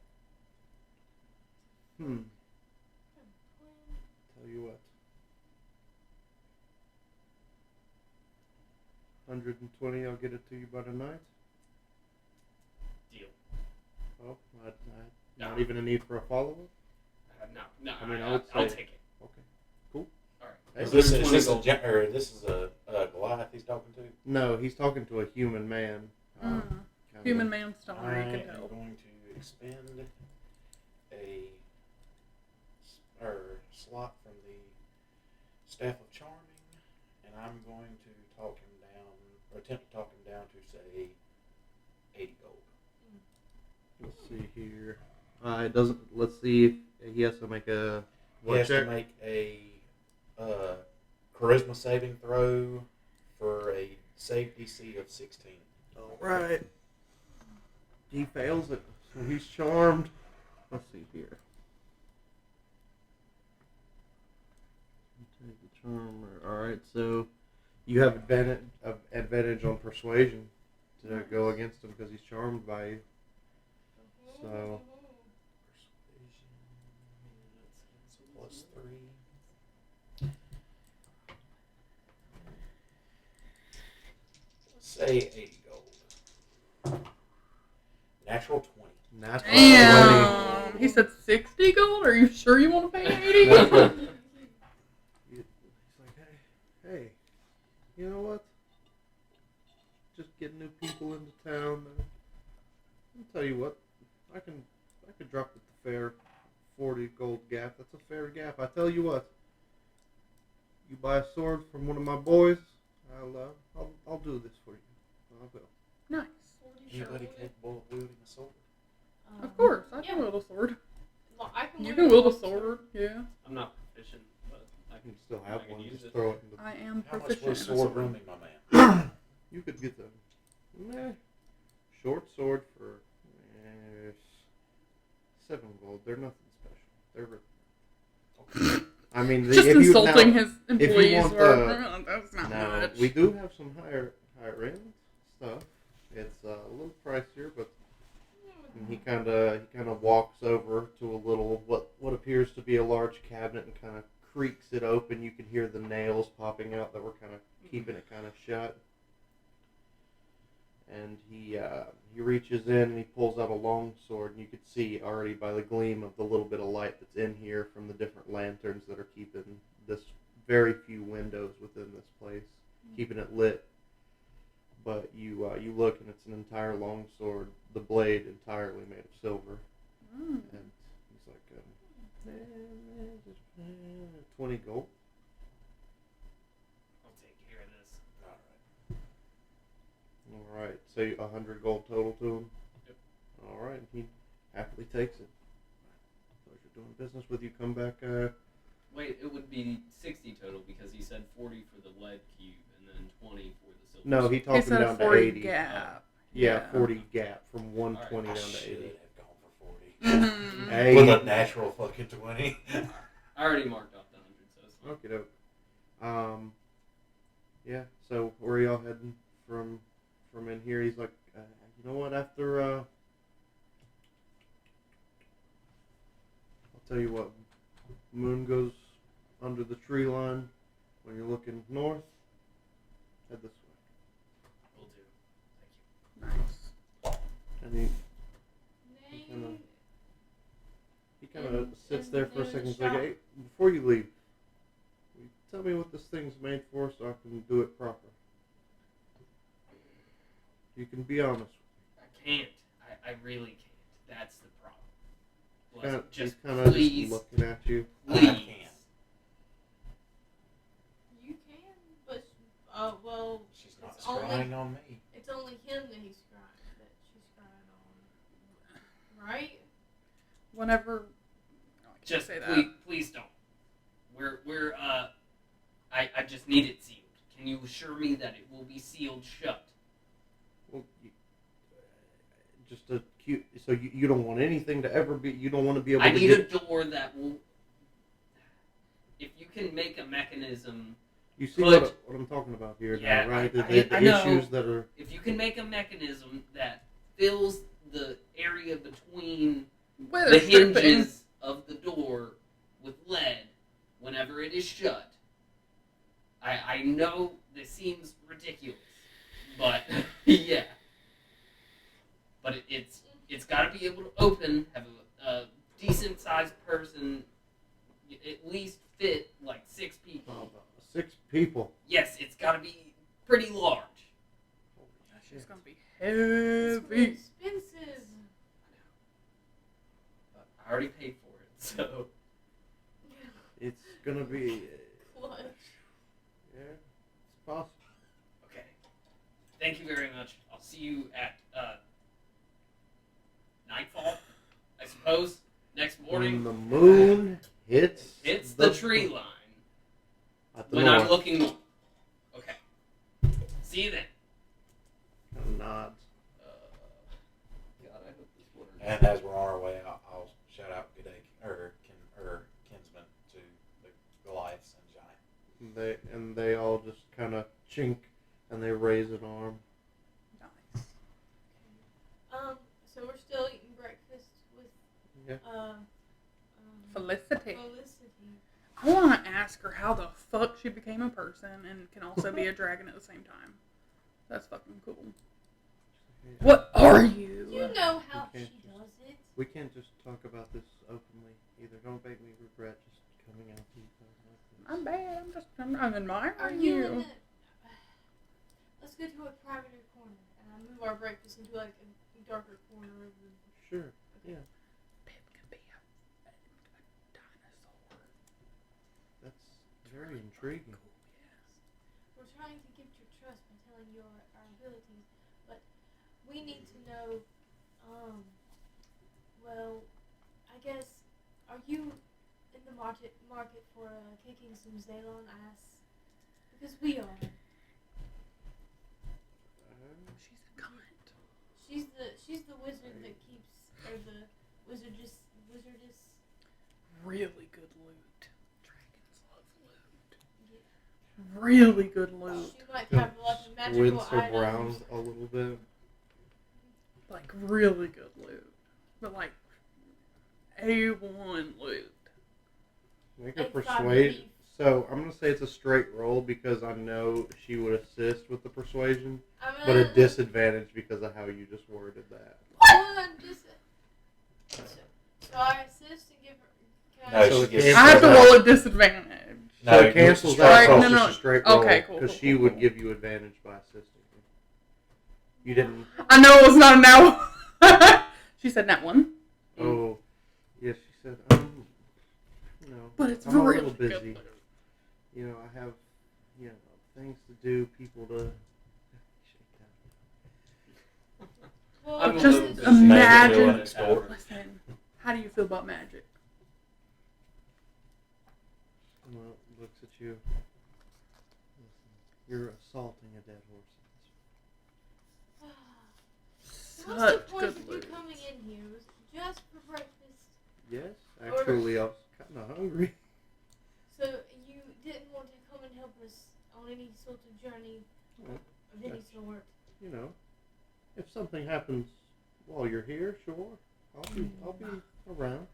Tell you what. 120, I'll get it to you by tonight. Deal. Oh, not even a need for a follow-up? No, I mean, I'll take it. Okay, cool. All right. Hey, Is this 120 gold. this is a Goliath he's talking to? No, he's talking to a human man. Kinda. Human man I stoner, you am can tell. going to expend a slot from the Staff of Charming, and I'm going to talk him down, or attempt to talk him down to, say, 80 gold. Let's see here. It doesn't. Let's see if he has to make a He has check. to make a charisma saving throw for a save DC of 16. All right. He fails it, so he's charmed. Let's see here. Take the charm. All right, so you have advantage on persuasion to go against him because he's charmed by you. So Plus 3. Let's say 80 gold. Natural 20. natural 20. Damn! He said 60 gold? Are you sure you want to pay 80? He's like, hey, you know what? Just get new people into town. I'll tell you what, I can drop it the fair 40 gold gap. That's a fair gap. I tell you what, you buy a sword from one of my boys, I'll do this for you. I will. Nice. Anybody capable of wielding a sword? Of course, I can wield a sword. Well, I can You wield can wield a sword. sword, yeah. I'm not proficient, but I You can can still have I can one. use Just it. throw it in the. I am How much proficient for a in a sword sword. running, my man? You could get the short sword for 7 gold. They're nothing special. They're. I mean, Just if you, insulting now, his if you employees want, were, that's not now, much. we do have some higher end stuff. It's a little pricier, but he kind of walks over to a little what appears to be a large cabinet and kind of creaks it open. You can hear the nails popping out that were kind of keeping it kind of shut. and he reaches in and he pulls out a long sword, and you could see already by the gleam of the little bit of light that's in here from the different lanterns that are keeping this very few windows within this place, keeping it lit. But you look, and it's an entire long sword, the blade entirely made of silver. And he's like, 20 gold. I'll take care of this. All right, so 100 gold total to him. Yep. All right, he happily takes it. Pleasure doing business with you. Come back. Wait, it would be 60 total because he said 40 for the lead cube and then 20 for the silver. No, he He talked him said a down to 40 80. gap. Yeah, 40 gap from 120 I down to should 80. have gone for 40. Mhm. Hey. With a natural fucking 20. I already marked off the 100, so it's fine. Okay, doke. Yeah. So where are y'all heading from in here? He's like, you know what? After I'll tell you what. Moon goes under the tree line. When you're looking north, head this way. Will do. Thank you. Nice. And he kind of sits there for a second. He's like, hey, before you leave, will you tell me what this thing's made for so I can do it proper? You can be honest. I can't. I really can't. That's the problem. He's Just kind of please, just looking at you. please. I can't. You can, but well, She's not it's only scrying on me. it's only him that he's scrying, that she's scrying on, right? Whenever. Oh, I can't Just say please, that. please don't. We're I just need it sealed. Can you assure me that it will be sealed shut? Well, just a cute. So you don't want anything to ever be. You don't want to be able I to need get. a door that will. If you can make a mechanism, You see But- what I'm talking about here Yeah, now, right? I The know. issues that are. if you can make a mechanism that fills the area between Weather the stripping. hinges of the door with lead whenever it is shut. I know this seems ridiculous, but yeah. But it's got to be able to open, have a decent sized person, at least fit like 6 people. 6 people. Yes, it's got to be pretty large. She's gonna be It's heavy. expensive. But I already paid for it, so It's gonna be. Clutch. Yeah, it's possible. okay. Thank you very much. I'll see you at nightfall, I suppose. Next morning. When the moon hits. It's the tree line. At the When north. I'm looking. Okay. See you then. Kind of nods. God, I hope this works. And as we're on our way out, I'll shout out good day, kinsman to the Goliaths and Giant. And they all just kind of chink and they raise an arm. Nice. So we're still eating breakfast with Yeah. Felicity. Felicity. I want to ask her how the fuck she became a person and can also be a dragon at the same time. That's fucking cool. What are you? You know how Okay. she does it. We can't just talk about this openly either. Don't make me regret just coming out to you. I'm bad. I'm admiring Are you in the... Let's go to a private corner and move our breakfast into like a darker corner of the... Sure. Yeah. Pip can be a dinosaur. That's very intriguing. We're trying to get your trust by telling you our abilities, but we need to know, well, I guess, are you in the market for kicking some Zaylon ass? Because we are. She's a cunt. She's the wizard that keeps, or the wizardess. Really good loot. Dragons love loot. Really good loot. She might have like a magical Winds her items. brown a little bit. Like really good loot. But like A1 loot. Make her Like persuade. So I'm gonna say it's a straight roll because I know she would assist with the persuasion, I'm but a gonna- disadvantage because of how you just worded that. So I assist and give her. Can No, I, So she gets. it I have to roll a disadvantage. So No, it cancels straight out. So roll. it's No, just no. a straight roll. Okay, cool, Because cool, she cool, would cool. give you advantage by assisting you. You didn't. I know it was not a now. She said that one. Oh, yes. She said, you know, But it's I'm a really little busy. good. You know, I have, you know, things to do, people to. well, I'm a Just little bit imagine. mad at that. Listen, how do you feel about magic? Well, looks at you. Listen, you're assaulting a dead horse. So what's the Such point good of you loot. coming in here? Was it just for breakfast? Yes, actually, I was kind of hungry. So you didn't want to come and help us on any sort of journey Well, of any sort? you know, if something happens while you're here, sure, I'll be around.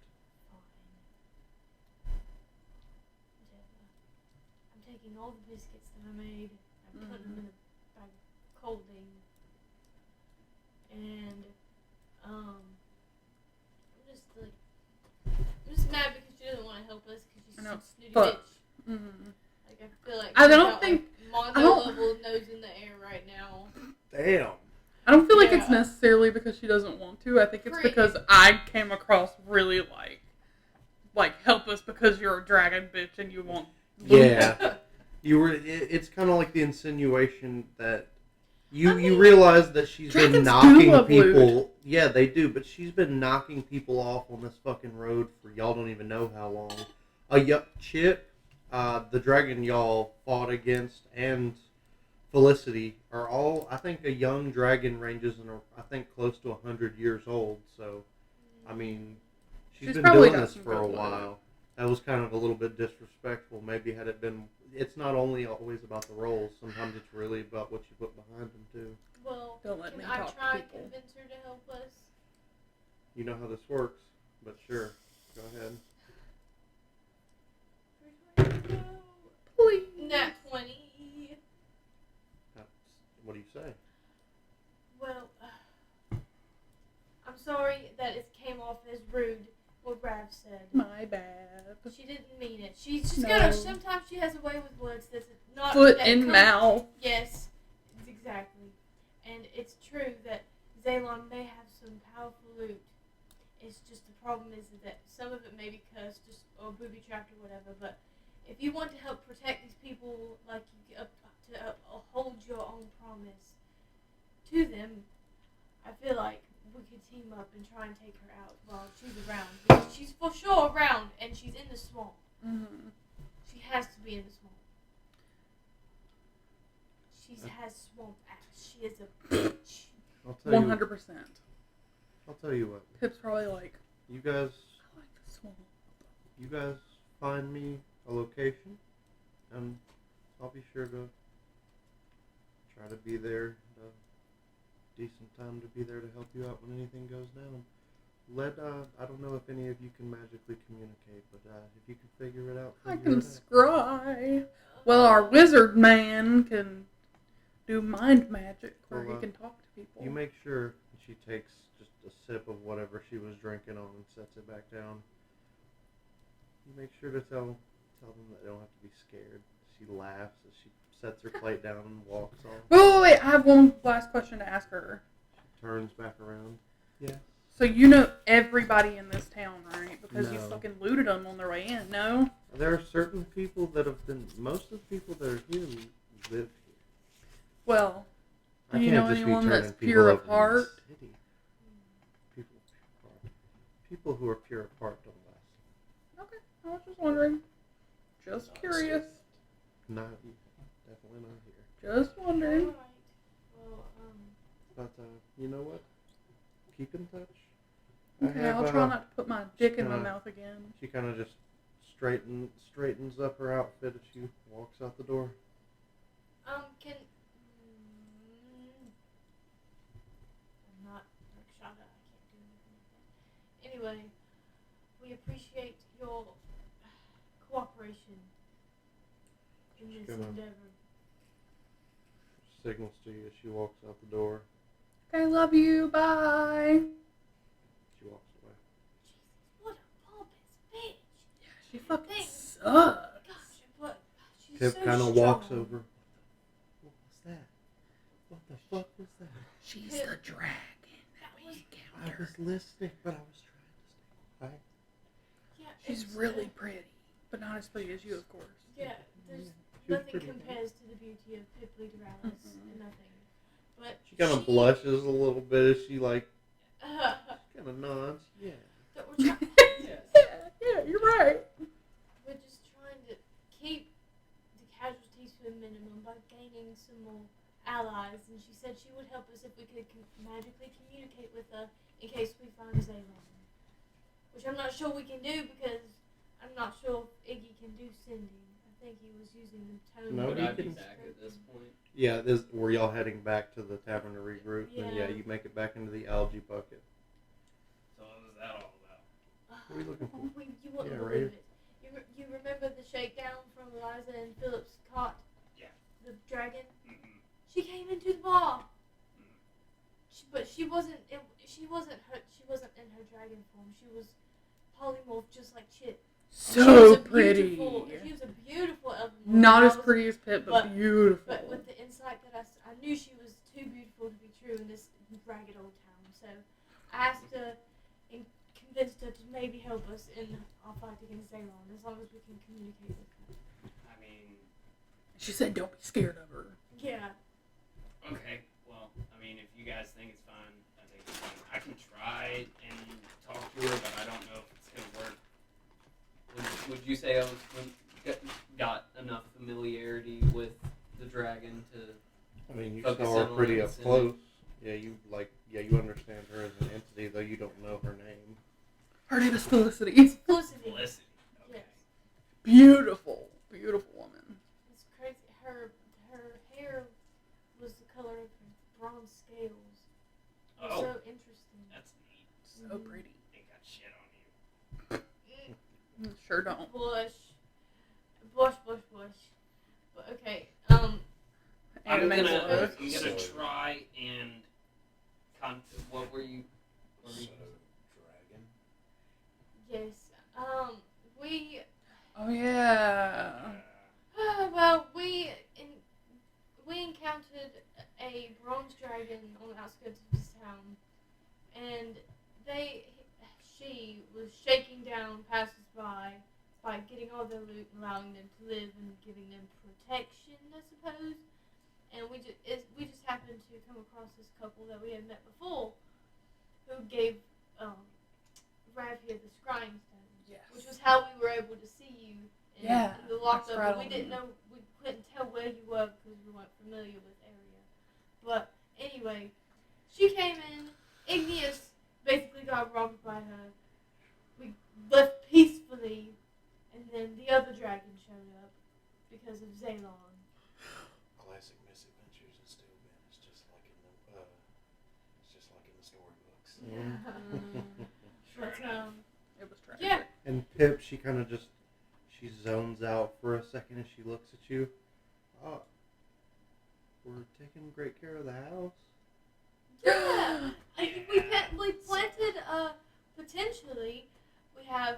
I'm taking all the biscuits that I made. I'm putting them in a bag of colding. And, I'm just mad because she doesn't want to help us because she's I know, a snooty but- bitch. Mm. Like, I feel like I she's don't got, think- like, I Mondo don't- level nose in the air right now. Damn. I don't feel like it's Yeah. necessarily because she doesn't want to. I think it's Pretty. because I came across really like help us because you're a dragon bitch and you want loot. Yeah. You were. It's kind of like the insinuation that you I mean, you realize that she's been dragons do knocking love people. loot. Yeah, they do. But she's been knocking people off on this fucking road for y'all don't even know how long. Chip, the dragon y'all fought against, and Felicity are all. I think a young dragon ranges in. I think close to 100 years old. So, I mean, she's been probably doing got this some for a good loot. while. That was kind of a little bit disrespectful. Maybe had it been, it's not only always about the roles. Sometimes it's really about what you put behind them too. Well, Don't let can me I talk to try and people. convince her to help us? You know how this works, but sure, go ahead. Please. Nat 20. What do you say? Well, I'm sorry that it came off as rude, what Rav said. My bad. She didn't mean it. She's just No. got sometimes she has a way with words that's not. Foot that in comes- mouth. Yes, exactly. And it's true that Zaylon may have some powerful loot. It's just the problem is that some of it may be cursed just, or booby trapped or whatever, but if you want to help protect these people, like you hold your own promise to them, I feel like we could team up and try and take her out while she's around. Because she's for sure around, and she's in the swamp. Mm-hmm. She has to be in the swamp. She has swamp ass. She is a bitch. I'll tell you. 100%. I'll tell you what. Pip's probably like, You guys, I like the swamp. you guys find me a location, and I'll be sure to try to be there. At a decent time to be there to help you out when anything goes down. I don't know if any of you can magically communicate, but if you can figure it out, I figure can it out. scry. Well, our wizard man can do mind magic where Well, he can talk to people. You make sure she takes just a sip of whatever she was drinking on and sets it back down. You make sure to tell them that they don't have to be scared. She laughs as she sets her plate down and walks off. Wait, I have one last question to ask her. She turns back around. Yeah. So you know everybody in this town, right? Because you No. fucking looted them on their way in, no? There are certain people that have been. Most of the people that are here live here. Well, I do you can't know just be anyone that's turning people pure over of in the heart? city. People who are pure of heart don't last. Okay, I was just wondering. Just curious. Not definitely not here. Just wondering. Alright. Well, But you know what? Keep in touch. Okay, I'll try not to put my dick in my kinda- mouth again. She kind of just straightens up her outfit as she walks out the door. can. I'm not Rakshada. I can't do anything like that. Anyway, we appreciate your cooperation. in this Gonna- endeavor. Signals to you as she walks out the door. Okay, love you. Bye. She walks away. Jesus, what a pompous bitch. Yeah, she fucking Thanks. sucks. Gosh, but she's Pip so kind of strong. walks over. What was that? What the fuck was that? She's Pip. the dragon that we I encountered. was listening, but I was trying to stay quiet. Yeah, She's it's, really pretty, but not as pretty as you, of course. Yeah, there's She was nothing pretty. compares to the beauty of Pipley Duralis. Mm-mm. Nothing. But She kind of blushes a little bit as she like that kind of nods. Yeah. we're, try- Yeah, you're right. we're just trying to keep the casualties to a minimum by gaining some more allies. And she said she would help us if we could magically communicate with her in case we found Zaylon. Which I'm not sure we can do because I'm not sure if Iggy can do sending. I think he was using the tone. No, Would he I be can- back at this point? Yeah, this were y'all heading back to the tavern to regroup, and Yeah. yeah, you make it back into the algae bucket. So what was that all about? What are you looking for? You wouldn't Yeah, believe right. it. You remember the shakedown from Eliza and Phillips caught? Yeah. The dragon? Mm-mm. She came into the bar. But she wasn't. She wasn't in her dragon form. She was polymorphed just like Chip. She was So a pretty. beautiful- She was a beautiful elven woman. Not I as was- pretty as Pip, but but- beautiful. But with the insight that I knew she was too beautiful to be true in this ragged old town. So I asked her and convinced her to maybe help us in our fight against Zaylon, as long as we can communicate with her. I mean, She said, "Don't be scared of her." Yeah. okay. Well, I mean, if you guys think it's fine, I think it's fine. I can try and talk to her, but I don't know if it's gonna work. Would you say I got enough familiarity with the dragon to? I mean, you Focus saw in her on pretty it up and- close. Yeah, you understand her as an entity, though you don't know her name. Her name is Felicity. Felicity. Felicity. Okay. Yes. Beautiful, beautiful woman. It's crazy. Her hair was the color of her bronze scales. It was Oh, so interesting. that's neat. So pretty. Ain't got shit on you. Sure don't. Bush. But okay. I'm Anime gonna blush. try and what were you? Dragon. Yes. We. Oh yeah. Well, we encountered a bronze dragon on the outskirts of this town, and she was shaking down passers-by by getting all their loot and allowing them to live and giving them protection, I suppose. And we just happened to come across this couple that we had met before, who gave Rav here the scrying stones, Yes. which was how we were able to see you in the lockup. that's right But we on. didn't know, we couldn't tell where you were because we weren't familiar with the area. But anyway, she came in. Igneous basically got robbed by her. We left peacefully, and then the other dragon showed up because of Zaylon. Classic misadventures in Steelman. It's just like in the storybooks. But It was tragic. yeah, And Pip, she kind of she zones out for a second as she looks at you. Oh, we're taking great care of the house. yeah. We planted potentially we have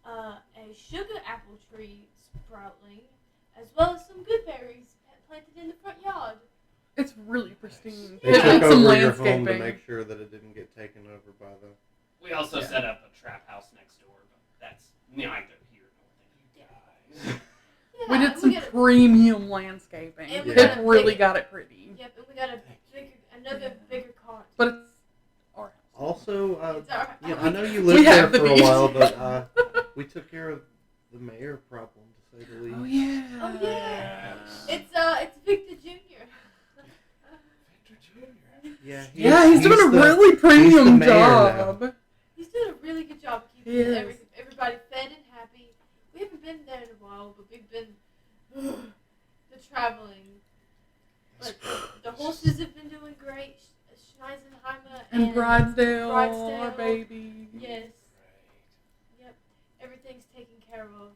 a sugar apple tree sprouting, as well as some good berries planted in the front yard. It's really pristine. They It took did some over your home to landscaping. make sure that it didn't get taken over by the. We also Yeah. set up a trap house next door, but that's neither here nor there. Yeah, We did and some got a- premium landscaping. And we Pip got a really big- got it pretty. Yep, and we got another bigger cart. But it's our house. Also, It's our- yeah, I know you We lived there have the for a beach. while, but we took care of the mayor problem, to say the least. Oh yeah. Oh yeah, it's Victor Jr. Victor Jr. Yeah, He's doing a really premium mayor job. He's doing a really good job keeping He is. everybody fed and happy. We haven't been there in a while, but we've been the traveling. But the horses have been doing great. Schneisenheimer And Bridesdale, Bridesdale. our baby. Yes. Yep. Everything's taken care of.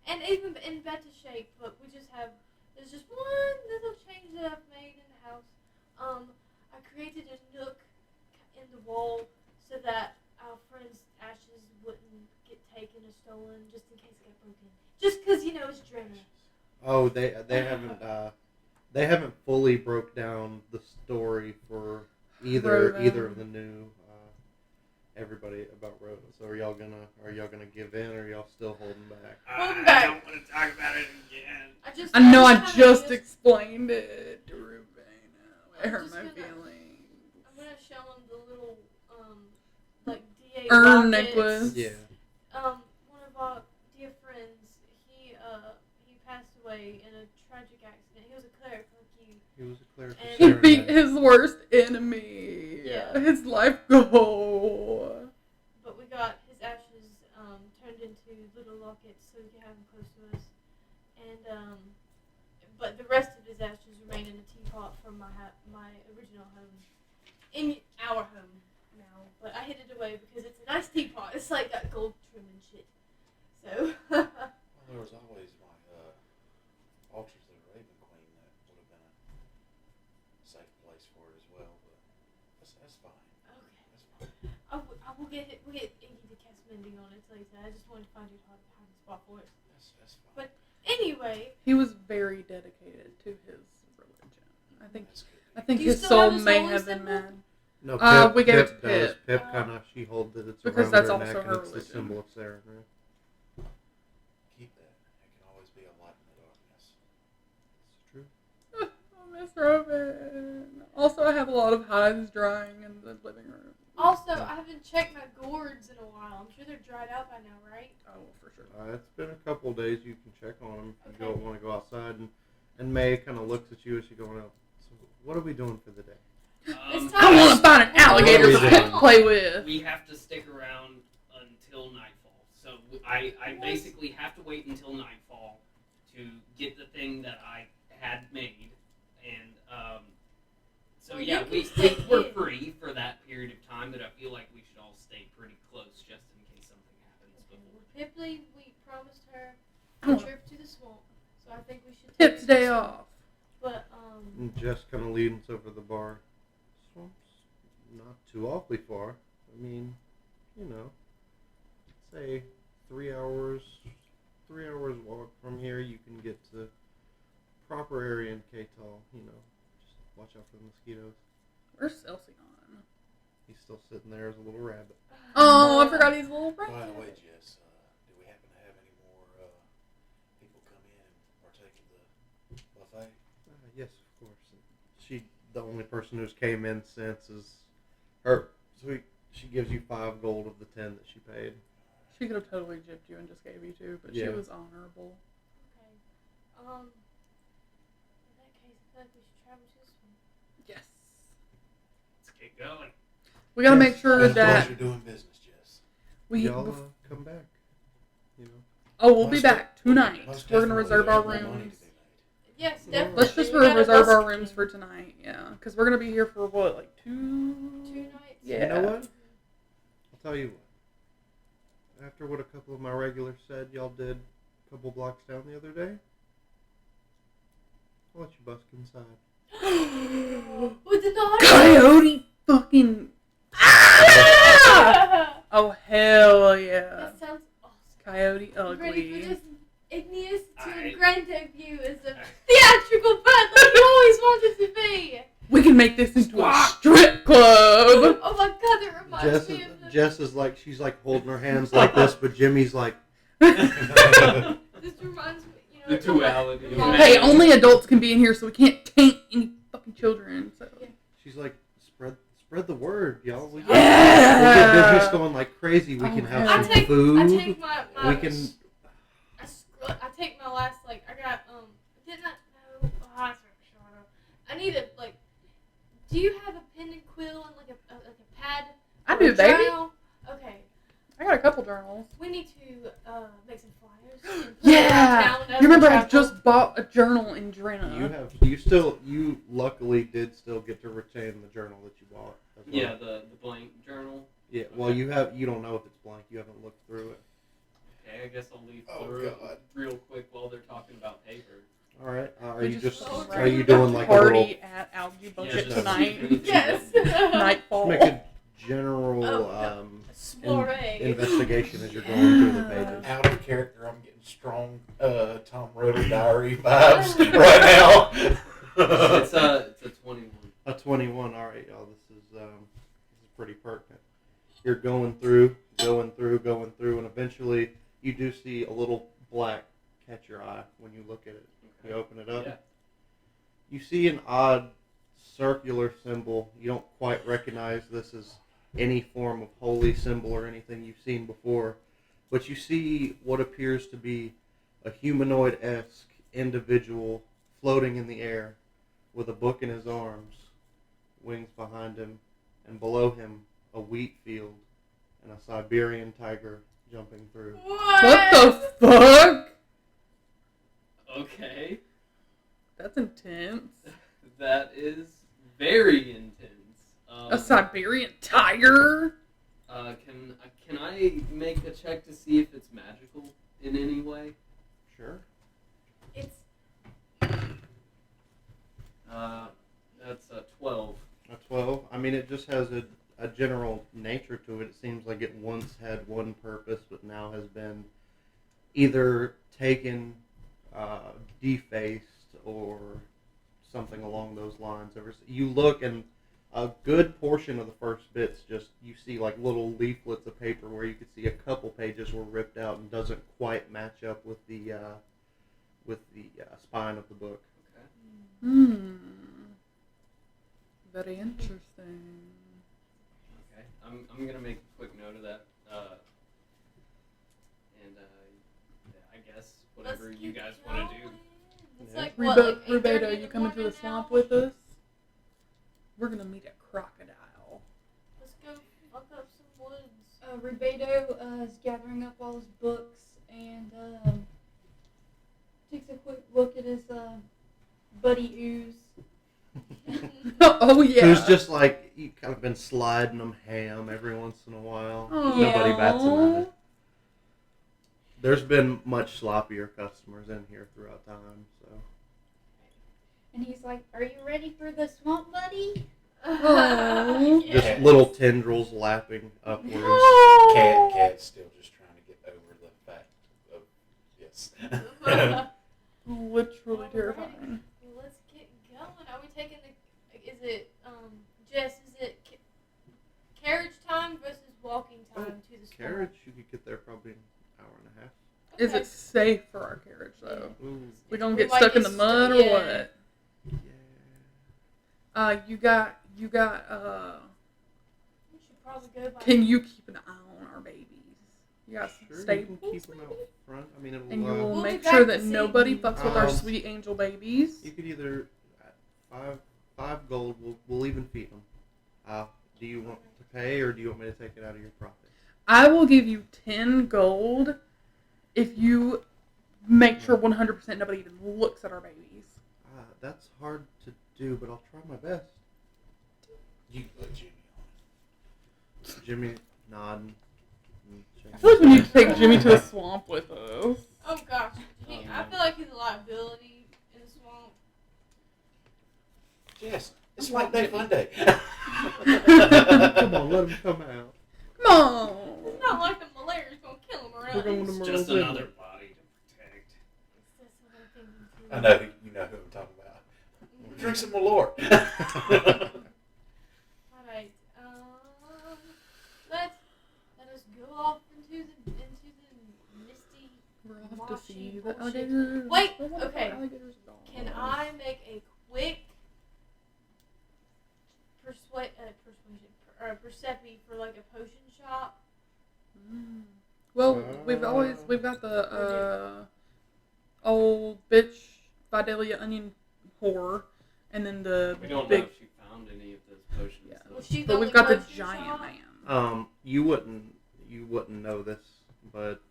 And even in better shape, but we just have there's just one little change that I've made in the house. I created a nook in the wall so that our friend's ashes wouldn't get taken or stolen, just in case it got broken. Just because it's Drenna. Oh, they haven't fully broke down the story for either of the new everybody about Rowan. So are y'all gonna give in, or are y'all still holding back? I don't want to talk about it again. I know I just explained it to Rubina. It hurt my feelings. I'm gonna show him the little like DA Urn lockets. necklace. Yeah. One of our dear friends, he passed away in a tragic accident. He was a cleric like you. He was a cleric. And- He beat his worst enemy. Yeah. His life goal. But we got his ashes turned into little lockets so we could have them close to us. And but the rest of his ashes remain in a teapot from my original home. In our home now. But I hid it away because it's a nice teapot. It's like got gold trim and shit. So Well, there was always my altars of the Raven Queen that would have been a safe place for it as well, but that's fine. okay. That's fine. I will get it. We'll get Iggy to cast mending on it later. I just wanted to find out how to spot for it. That's fine. But anyway, He was very dedicated to his religion. I think That's good. Do you his still soul have his may holy have been symbol? mad. No, We gave it to does. Pip. Pip kind of, she holds it. It's Because around that's her also neck, her and it's the religion. symbol of Sarah. Right? Keep that. It can always be a light in the darkness. It's true. I miss Robin. Also, I have a lot of hides drying in the living room. also I haven't checked my gourds in a while. I'm sure they're dried out by now, right? Oh, for sure. It's been a couple of days. You can check on them if you Okay. don't want to go outside. And May kind of looks at you as you're going out. So what are we doing for the day? It's I want to find an alligator What for are we Pip doing? to play with. We have to stick around until nightfall. So I basically have to wait until nightfall to get the thing that I had made. And so Well, yeah, you can we're stay in. free for that period of time, but I feel like we should all stay pretty close just in case something happens before. Pipley, we promised her I a want trip to the swamp, so I think we should take Pip's her to the day swamp. off. But And Jess kind of leans over the bar. Swamp's not too awfully far. I mean, say 3 hours. 3 hours walk from here. You can get to the proper area in Katal. Just watch out for the mosquitoes. Where's Celsion? He's still sitting there as a little rabbit. Oh, I forgot he's a little By the rabbit. way, Jess, do we happen to have any more people come in and partake of the buffet? Yes, of course. The only person who's came in since is her. So she gives you 5 gold of the 10 that she paid. She could have totally gypped you and just gave you 2, but she Yeah. was honorable. okay. In that case, I feel like we should travel to the swamp. Yes. Let's get going. We gotta Yes. make sure It's a that pleasure doing business, Jess. Y'all come back. Oh, we'll be Most back tonight. Most We're gonna definitely reserve our there's more money rooms. to be made. Yes, Well, definitely. Let's just We gotta reserve our busk rooms in for tonight, yeah. Because we're gonna be here for what, like 2 2 nights. Yeah. You know what? I'll tell you what. After what a couple of my regulars said y'all did a couple blocks down the other day, I'll let you busk inside. With the dog. Coyote fucking. Ah! Oh, hell yeah. That sounds awesome. Coyote You ready for ugly. this? Igneous to I- grand debut as a theatrical butt like you always wanted to be. We can make this into a strip club. Oh my god, that reminds me of the... Jess is like, she's like holding her hands like this, but Jimmy's like, This reminds me, The duality. reminds Hey, me- only adults can be in here, so we can't taint any fucking children. So. Yeah. she's like, spread the word, y'all. We Yeah. get business going like crazy. We Oh, can have hell. some I take food. my We can. I take my last, like, I got, didn't I, no, I need a, like, do you have a pen and quill and, like, a pad? I or do, a baby. journal? Okay, I got a couple journals. we need to, make some flyers. and put it around Yeah. town as You remember we I travel. just bought a journal in Drena. You luckily did still get to retain the journal that you bought. As well. Yeah, the blank journal. Yeah. Well, you don't know if it's blank. You haven't looked through it. Okay, I guess I'll leave Oh, through God. real quick while they're talking about paper. All right. Are We you just Oh, are you doing like a party little at Algae Yeah, Bucket just tonight? Yes. Nightfall. make a general Soiree. investigation as you're going through the pages? Out of character, I'm getting strong Tom Riddle diary vibes right now. It's a 21. A 21. All right, y'all. This is pretty pertinent. You're going through, and eventually you do see a little black catch your eye when you look at it. You open it up. Yeah. You see an odd circular symbol. You don't quite recognize this as any form of holy symbol or anything you've seen before, but you see what appears to be a humanoid-esque individual floating in the air with a book in his arms, wings behind him, and below him a wheat field and a Siberian tiger jumping through. What the fuck? Okay. That's intense. That is very intense. A Siberian tiger? Can I make a check to see if it's magical in any way? Sure. It's That's a 12. A 12. I mean, it just has a general nature to it. It seems like it once had one purpose, but now has been either taken, defaced, or something along those lines. You look, and a good portion of the first bits, just you see like little leaflets of paper where you could see a couple pages were ripped out and doesn't quite match up with the spine of the book. Okay. Very interesting. Okay. I'm gonna make a quick note of that. And I guess whatever you guys want to do. It's Yeah. like what, like 8:30 Rubedo, in you the coming to the morning swamp now? with us? We're gonna meet a crocodile. Let's go fuck up some woods. Rubedo is gathering up all his books and takes a quick look at his buddy Ooze. Oh yeah. Who's just like, you kind of been sliding them ham every once in a while. Aw. Nobody bats an eye. There's been much sloppier customers in here throughout time, so. And he's like, "Are you ready for the swamp, buddy?" Aw. Yes. Just little tendrils lapping upwards. Cat's still just trying to get over the fact of yes. Literally Alrighty. terrifying. Well, let's get going. Are we taking the? Is it Jess? Is it carriage time versus walking time to the swamp? Carriage, you could get there probably an hour and a half. Is Okay. it safe for our carriage though? Ooh, We gonna We get might stuck in get the mud or stuck- yeah. what? yeah. You got. We should probably go by. Can you keep an eye on our babies? You got some Sure, you staples, can keep them maybe? out front. I mean, it'll, And you will We'll be make back sure to that see. nobody fucks with our Um, sweet angel babies. you could either, five gold, we'll even feed them. Do you want to pay, or do you want me to take it out of your profit? I will give you 10 gold if you make sure 100% nobody even looks at our babies. That's hard to do, but I'll try my best. You put Jimmy on. Jimmy nodding. and shaking I feel like we his need to head. take Jimmy to the swamp with us. Oh gosh, I feel like he's a liability in the swamp. Yes, it's White Day Fun Day. Come on, let him come out. Come on. It's not like the malaria's gonna kill him around. We're going to It's Merle's just Inn. another body to protect. That's what I'm thinking too. I know you know who I'm talking about. Drink some Malort. Alright, let us go off into the misty. We're off to Marshy see the bullshit. alligators. Wait, I want the okay. alligators gone. Can I make a quick perception for like a potion shop? Mm. Well, we've got the old bitch Vidalia onion whore, and then the We don't big. know if she found any of those potions. Yeah. though. Well, she's But the we've got the only potion giant shop? man. You wouldn't know this, but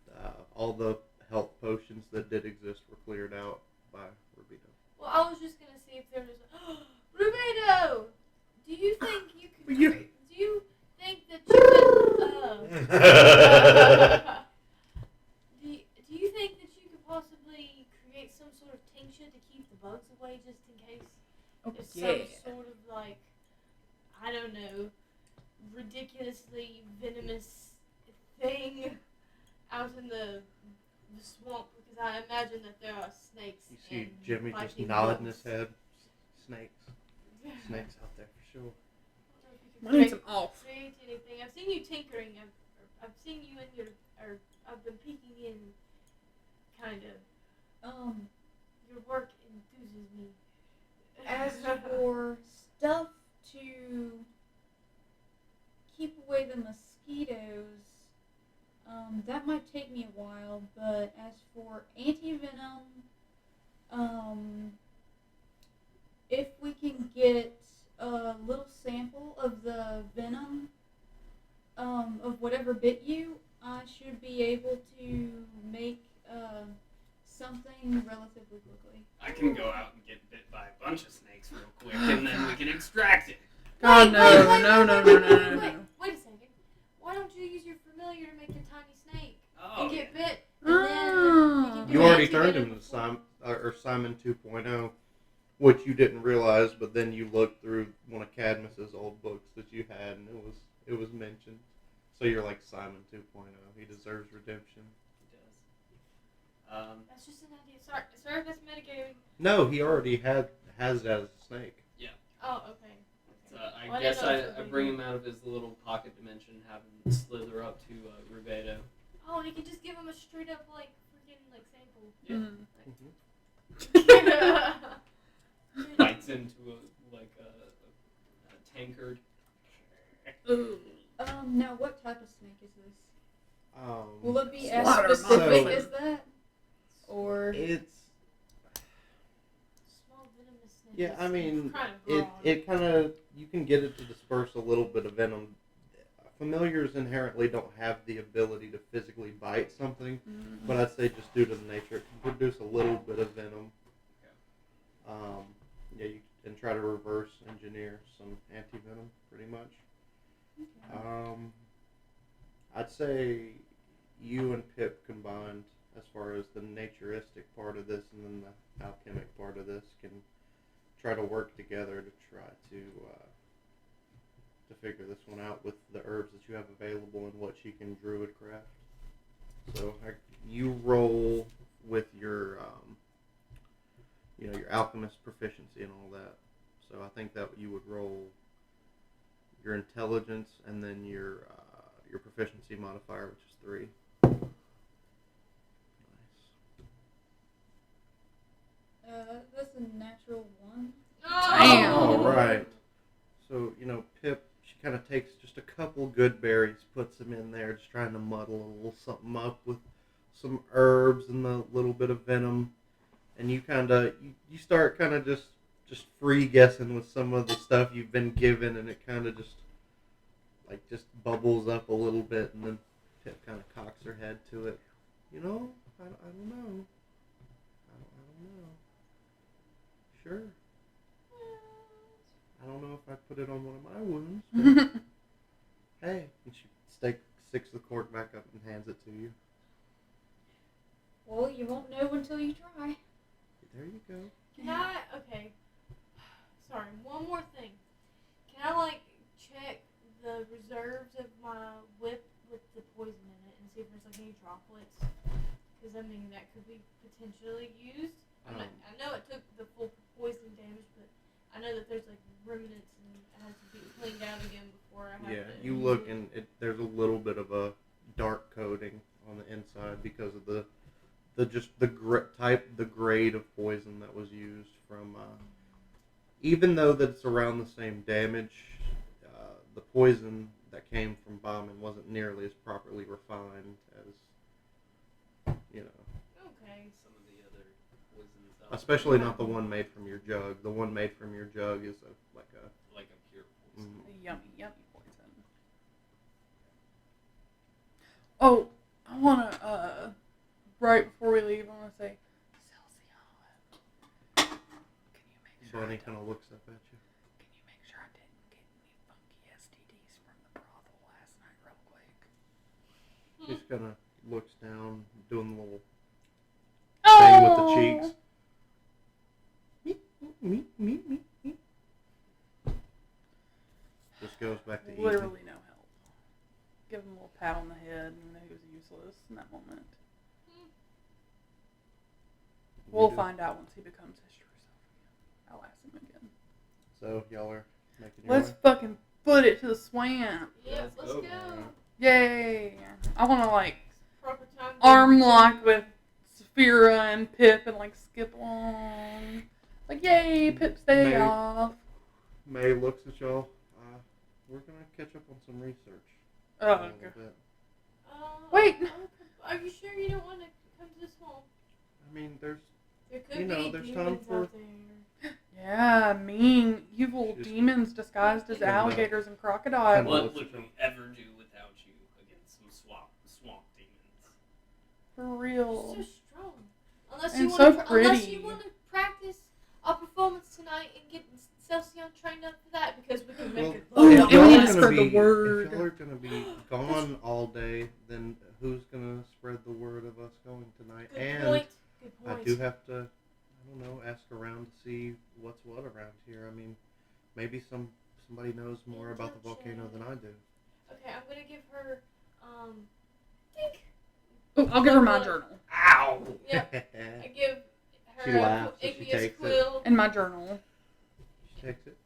all the health potions that did exist were cleared out by Rubito. Well, I was just gonna see if there was. Rubedo, do you think you could? Well, you- Do you think that you could? Do you think that you could possibly create some sort of tincture to keep the bugs away, just in case Oh, there's yeah. some sort of like, I don't know, ridiculously venomous thing out in the swamp, because I imagine that there are snakes. You see and Jimmy just biting nodding bugs. his head. Snakes. Snakes out there for sure. I don't know if you We can need some off. create anything. I've seen you tinkering. I've seen you in your, or I've been peeking in, kind of. Your work enthuses me. As for stuff to keep away the mosquitoes, that might take me a while, but as for anti-venom, if we can get a little sample of the venom of whatever bit you, I should be able to make something relatively quickly. I can go out and get bit by a bunch of snakes real quick, and then we can extract it. God, no. Wait a second. Why don't you use your familiar to make your tiny snake Oh, and get bit? Oh. And then you can do You already antivenom turned him to before- Simon 2.0, which you didn't realize, but then you looked through one of Cadmus's old books that you had, and it was mentioned. So you're like Simon 2.0. He deserves redemption. He does. That's just an idea. Sorry if that's metagaming. No, he already has it as a snake. Oh, okay. So Well, I I guess didn't know if I it bring would him out of his little pocket dimension, have him slither up to Rubedo. Oh, and you can just give him a straight up like freaking like sample. Yeah. Bites into a tankard. Ooh. Now what type of snake is this? Will it be as Slaughter specific muffin. as that? Or It's Small venomous snake. yeah. I mean, kind of it kind of you can get it to disperse a little bit of venom. Familiars inherently don't have the ability to physically bite something, but I'd say just due to the nature, it can produce a little bit of venom. Yeah, you can try to reverse engineer some anti-venom, pretty much. I'd say you and Pip combined, as far as the naturistic part of this and then the alchemic part of this, can try to work together to try to figure this one out with the herbs that you have available and what she can druid craft. So you roll with your your alchemist proficiency and all that. So I think that you would roll your intelligence and then your proficiency modifier, which is 3. Nice. that's a natural 1. Damn. All right. So Pip, she kind of takes just a couple good berries, puts them in there, just trying to muddle a little something up with some herbs and a little bit of venom, and you you start kind of just free guessing with some of the stuff you've been given, and it kind of just bubbles up a little bit, and then Pip kind of cocks her head to it. I don't know. I don't know. Sure. I don't know if I put it on one of my wounds, but hey. And she sticks the cork back up and hands it to you. Well, you won't know until you try. There you go. Can I? Okay. Sorry. One more thing. Can I check the reserves of my whip with the poison in it and see if there's any droplets? Because that could be potentially used. I know it took the full poison damage, but I know that there's remnants and it has to be cleaned out again before I have to. You use look it. and there's a little bit of a dark coating on the inside because of the grade of poison that was used from. Even though that it's around the same damage, the poison that came from bombing wasn't nearly as properly refined as Okay. Some of the other poisons. Especially not the one made from your jug. The one made from your jug is like a pure poison. Yummy poison. Oh, I want to, right before we leave, I want to say, Celsius, can you make sure Bunny kind of looks up at you. Can you make sure I didn't get any funky STDs from the brothel last night real quick? Just kind of looks down, doing the little thing with the cheeks. Me. Just goes back to eating. Literally no help. Give him a little pat on the head, and he was useless in that moment. We'll find out once he becomes his true self again. I'll ask him again. So y'all are making your Let's way? fucking foot it to the swamp. Yep, Let's let's go. go. Yay! I want to like Proper time. arm lock with Saphira and Pip and like skip along. Like yay, Pip's day May- off. May looks at y'all. We're gonna catch up on some research. Oh, a little okay. bit. Wait. Are you sure you don't want to come to this home? I mean, there's There could You know, be there's demons time for- out there. Yeah, mean, evil Just- demons disguised as alligators and crocodiles. Kinda What looks would at we ever do without you against some swamp demons? For real. So strong. Unless And you so want to, unless pretty. you want to practice our performance tonight and get Celsion trained up for that, because we can make Well, it. Oh, if and y'all we are need to gonna spread the be- word. If y'all are gonna be gone all day, then who's gonna spread the word of us going tonight? Good And point. Good I point. do have to, I don't know, ask around to see what's what around here. I mean, maybe somebody knows more about the volcano than I do. Okay, I'm gonna give her. Think. Oh, I'll give her my journal. Ow! Yep. I give She her laughs as she Igneous takes it. quill. And my journal. She takes it.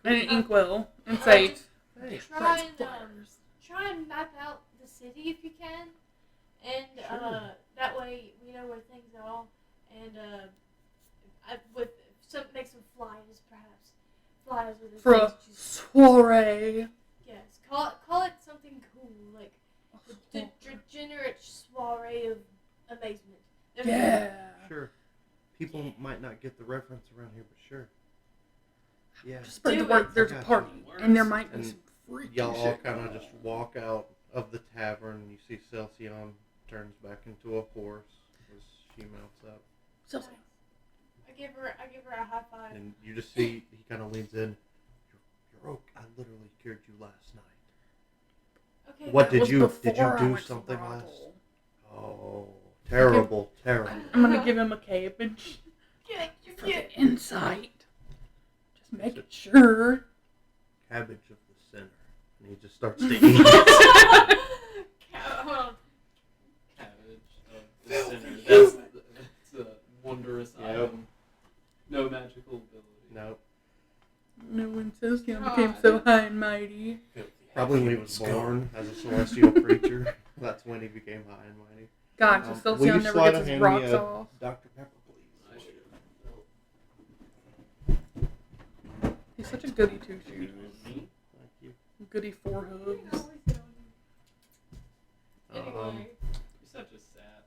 And an inkwell. And say, Just Hey, try Flowers. and map out the city if you can, and Sure. that way we know where things are. And make some flyers, perhaps flyers with the for things a that you- soiree. Yes, call it something cool, like the degenerate soiree of amazement. Yeah. sure. People might not get the reference around here, but sure. Yeah. Just spread Do the word. it. There's I a got party. you. And there might be And some freaky Y'all all shit kind going of just on. walk out of the tavern. You see Celsion turns back into a horse as she mounts up. So, I give her a high five. And you just see he kind of leans in. You're oak. I literally cured you last night. Okay. What that was did you before I do went to something brothel. last? Oh, terrible, terrible. I'm gonna give him a cabbage Yeah, for the insight. Just making sure. Cabbage of the center. And he just starts to eat. Hold on. Cabbage of the center. That's a wondrous Yep. item. No magical ability. No, No one says he became so high and mighty. probably when he was born as a celestial creature. That's when he became high and mighty. God, Will so you Celsion never slide gets a his hand me rocks a off. Dr. Pepper, I please? He's such a goody two shoes. Me? Thank you. Goody four hooves. Anyway. You're such a sap.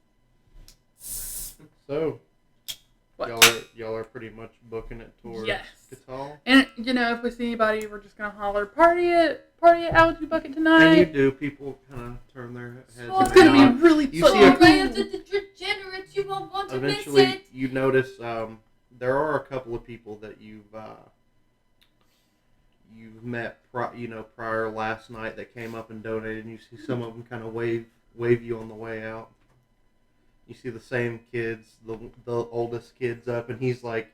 So, What? y'all are pretty much booking it towards Yes. Catal. And you know, if we see anybody, we're just gonna holler, "Party at Algae Bucket And you tonight!" do. People kind of turn their heads. Well, It's and gonna nod. be really You see a- fucking Soiree of cool. the degenerates. You won't want to miss Eventually, it. you notice there are a couple of people that you've met prior last night that came up and donated, and you see some of them kind of wave you on the way out. You see the same kids, the oldest kid's up, and he's like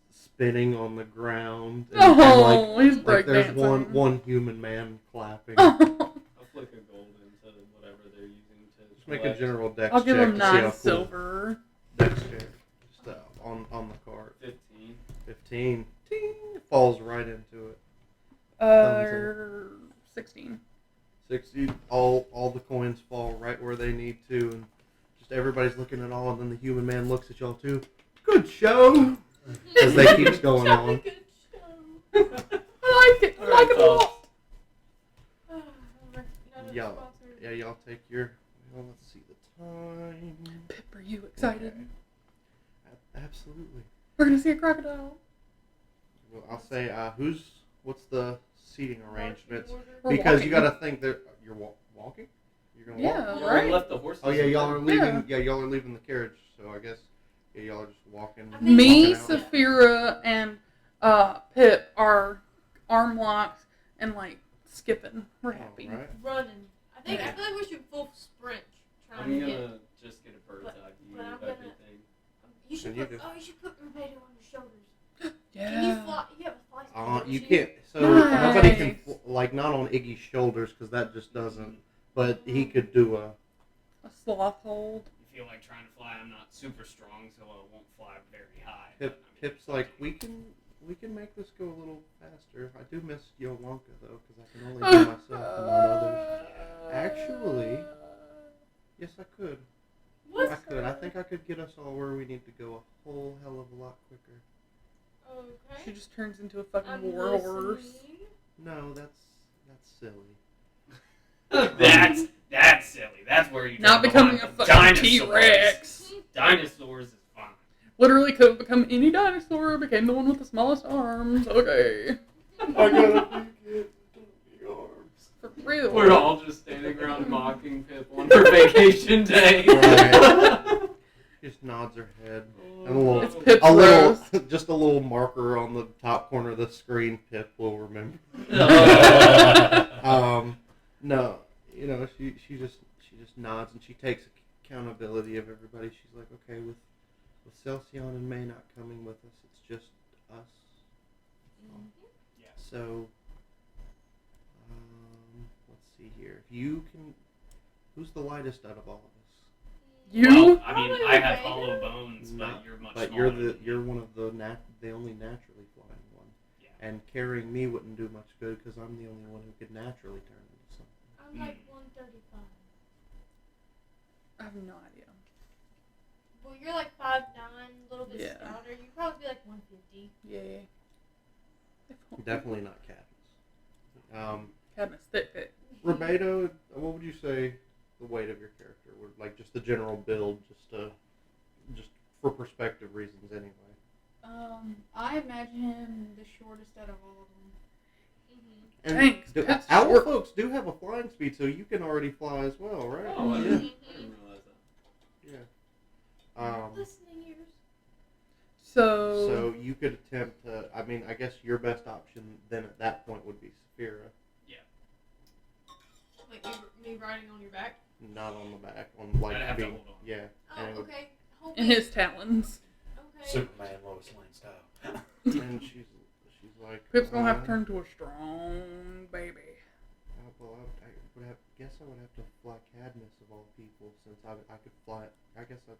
spinning on the ground. And, Oh, he's and like there's breakdancing. one human man clapping. Oh, I'll flick a gold into whatever they're using to. Just make a collect. general dex I'll give check him to see how 9 cool. silver. Dex check, just on the card. 15. 15. Ting, falls right into it. 16. 60. All the coins fall right where they need to, and just everybody's looking at all, and then the human man looks at y'all too. Good show. As they keep going Jolly on. good show. I like it. I like it a lot. Another Y'all, sponsor. yeah, y'all take your. Well, let's see the time. Pip, are you excited? Okay. Absolutely. We're gonna see a crocodile. Well, I'll say what's the seating arrangements? We're Because you walking. got to think that you're walking. You're gonna walk. Yeah, You right. already left the horses. Oh yeah, y'all are in leaving. Yeah, y'all are leaving the carriage. So I guess y'all are just walking. I mean, Me, walking out. Saphira, and Pip are arm locked and like skipping. We're happy. All right. Running. I feel like we should full sprint. I'm Trying to get. gonna just get a bird's eye view but I'm of gonna- everything. You should And you put. do. Oh, you should put Rubedo on your shoulders. Yeah. Can you fly? You have a fly speed, don't You can't. So Nice. nobody can like not on Iggy's shoulders because that just doesn't. But he could do a. A sloth hold. You feel like trying to fly. I'm not super strong, so I won't fly very high. Pip's like we can make this go a little faster. I do miss Yolonka though because I can only do myself and not others. Actually, yes, I could. What? I could. I think I could get us all where we need to go a whole hell of a lot quicker. She Okay. just turns into a fucking I'm warhorse. listening. No, that's silly. That's silly. That's where you Not draw the becoming line. a fucking Dinosaurs. T-Rex. Dinosaurs is fine. Literally could have become any dinosaur, became the one with the smallest arms. Okay. I got a big arms. For real. We're all just standing around mocking Pip on her vacation day. Right. Just nods her head. And a little, It's Pip's a little, roast. just a little marker on the top corner of the screen. Pip will remember. No, you know, she just nods and she takes accountability of everybody. She's like, okay, with Celcion and May not coming with us, it's just us. Yeah. So, let's see here. If you can, who's the lightest out of all of us? You? Well, I mean, Probably I have Vader. hollow bones, but Not- you're much But smaller. you're one of the only naturally flying one. Yeah. And carrying me wouldn't do much good because I'm the only one who could naturally turn into something. I'm like 135. I have no idea. Well, you're like 5'9", a little bit Yeah. stouter. You'd probably be like 150. Yeah. Definitely not Cadmus. Cadmus, thick. Roberto, what would you say the weight of your character would like? Just the general build, just for perspective reasons, anyway. I imagine him the shortest out of all of them. And Thanks, that's our short. folks do have a flying speed, so you can already fly as well, right? Oh, I yeah. didn't realize that. Yeah. Listening ears. So you could attempt to. I mean, I guess your best option then at that point would be Saphira, Like me riding on your back. not on the back, on like I'd have to being hold on. yeah. Oh, and it would- okay. Hold in me. his talons. Okay. Superman, Lois Lane style. And she's like. Pip's gonna have to turn into a strong baby. Well, I would have. Guess I would have to fly Cadmus of all people, since I could fly. I guess I.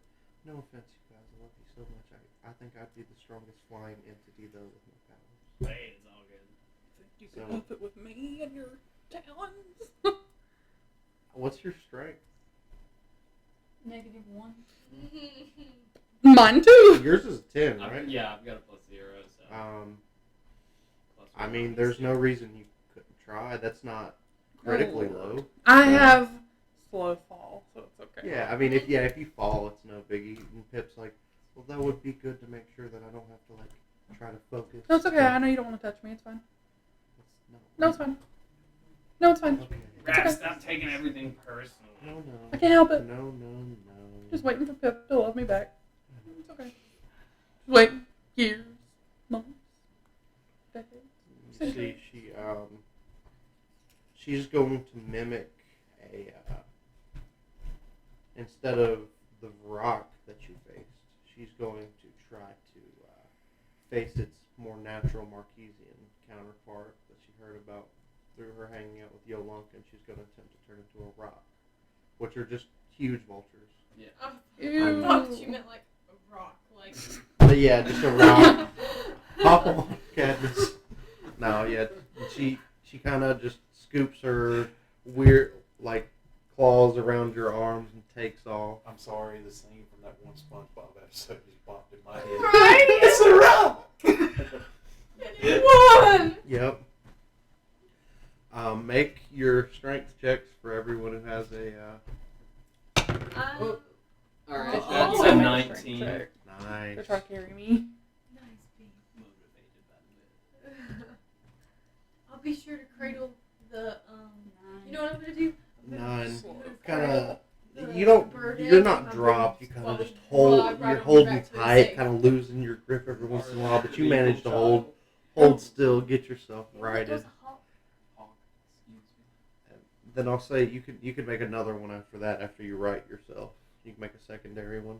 No offense, you guys. I love you so much. I think I'd be the strongest flying entity though with my powers. Hey, it's all good. You can So- help it with me and your talons. What's your strength? -1. Mine too. Yours is 10, right? Yeah, I've got a +0, so. Plus I one. mean, there's no reason you couldn't try. That's not critically low. I have slow fall, so it's okay. Yeah, I mean, if you fall, it's no biggie. And Pip's like, well, that would be good to make sure that I don't have to like try to focus. No, it's okay. I know you don't want to touch me. It's fine. That's No, it's fine. No, it's fine. Okay. Raph, okay. stop taking everything personal. No. I can't help it. No. Just waiting for Pip to love me back. It's okay. Just wait. Years, months, decades. She's going to mimic a instead of the rock that you faced, she's going to try to face its more natural Marquesian counterpart that she heard about through her hanging out with Yolonka, and she's going to attempt to turn into a rock, which are just huge vultures. Yeah. Ew. I thought that you meant like a rock, like. But yeah, just a rock. Pop on, Cadmus. No, yeah, she kind of just scoops her weird like claws around your arms and takes off. I'm sorry, the scene from that one SpongeBob episode just popped in my head. Right? It's a rock! One. Yep. Make your strength checks for everyone who has a Alright, Oh, that's a my 19. strength check. nice. To try to carry me. Nice beat. Motivated by the I'll be sure to cradle the 9. You know what I'm gonna do? I'm gonna 9. move Kind of. the You don't. bird You're eggs not and dropped. You I'm kind gonna of just while hold. I ride You're on your holding back to the tight, safe. kind of losing your grip every once in a while, but you manage to hold still, get yourself righted. Then I'll say you could make another one after that. After you right yourself, you can make a secondary one.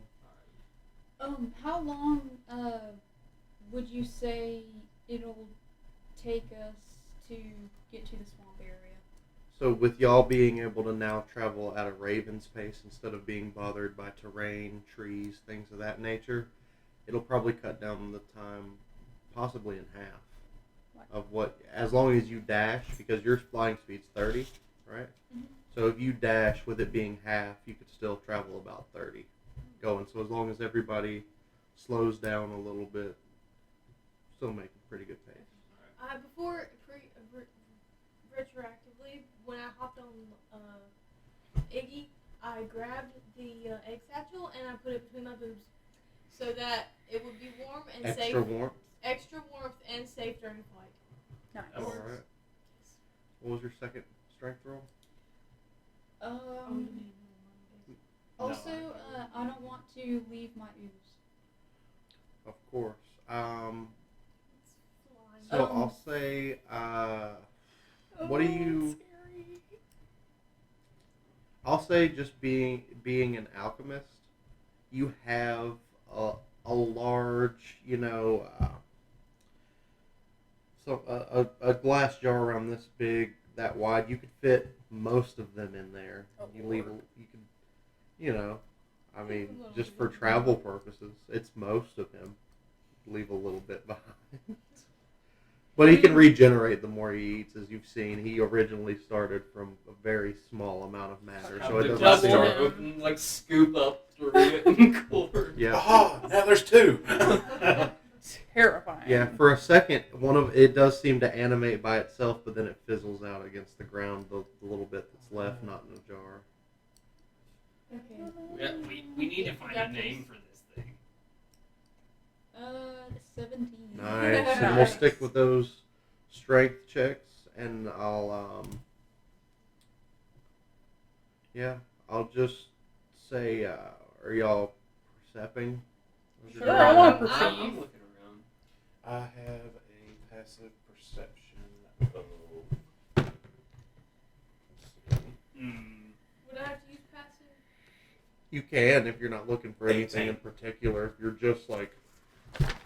How long would you say it'll take us to get to the swamp area? So with y'all being able to now travel at a raven's pace instead of being bothered by terrain, trees, things of that nature, it'll probably cut down the time possibly in half of what, as long as you dash, because your flying speed's 30, right? Mhm. So if you dash with it being half, you could still travel about 30 going. So as long as everybody slows down a little bit, still making pretty good pace. Before retroactively, when I hopped on Iggy, I grabbed the egg satchel and I put it between my boobs so that it would be warm and safe. Extra warmth and safe during flight. Nice. Alright. What was your second strength roll? Also, I don't want to leave my ooze. Of course. It's flying. So I'll say, what do you? Scary. I'll say just being an alchemist, you have a large, a glass jar around this big, that wide. You could fit most of them in there. Oh, You Lord. I mean, just for travel purposes, it's most of him. Leave a little bit behind. But he can regenerate the more he eats, as you've seen. He originally started from a very small amount of matter, so it the doesn't double seem... him. open, like scoop up through it and core. Yeah. Aha! Now there's two. Terrifying. Yeah, for a second, it does seem to animate by itself, but then it fizzles out against the ground, the little bit that's left, not in a jar. Okay. We need to find a name for this thing. 17. Nice. And we'll stick with those strength checks, and I'll just say, are y'all percepping? Sure, I want to I'm perceive. looking around. I have a passive perception of. Would I have to use passive? You can if you're not looking for anything 18. in particular. If you're just like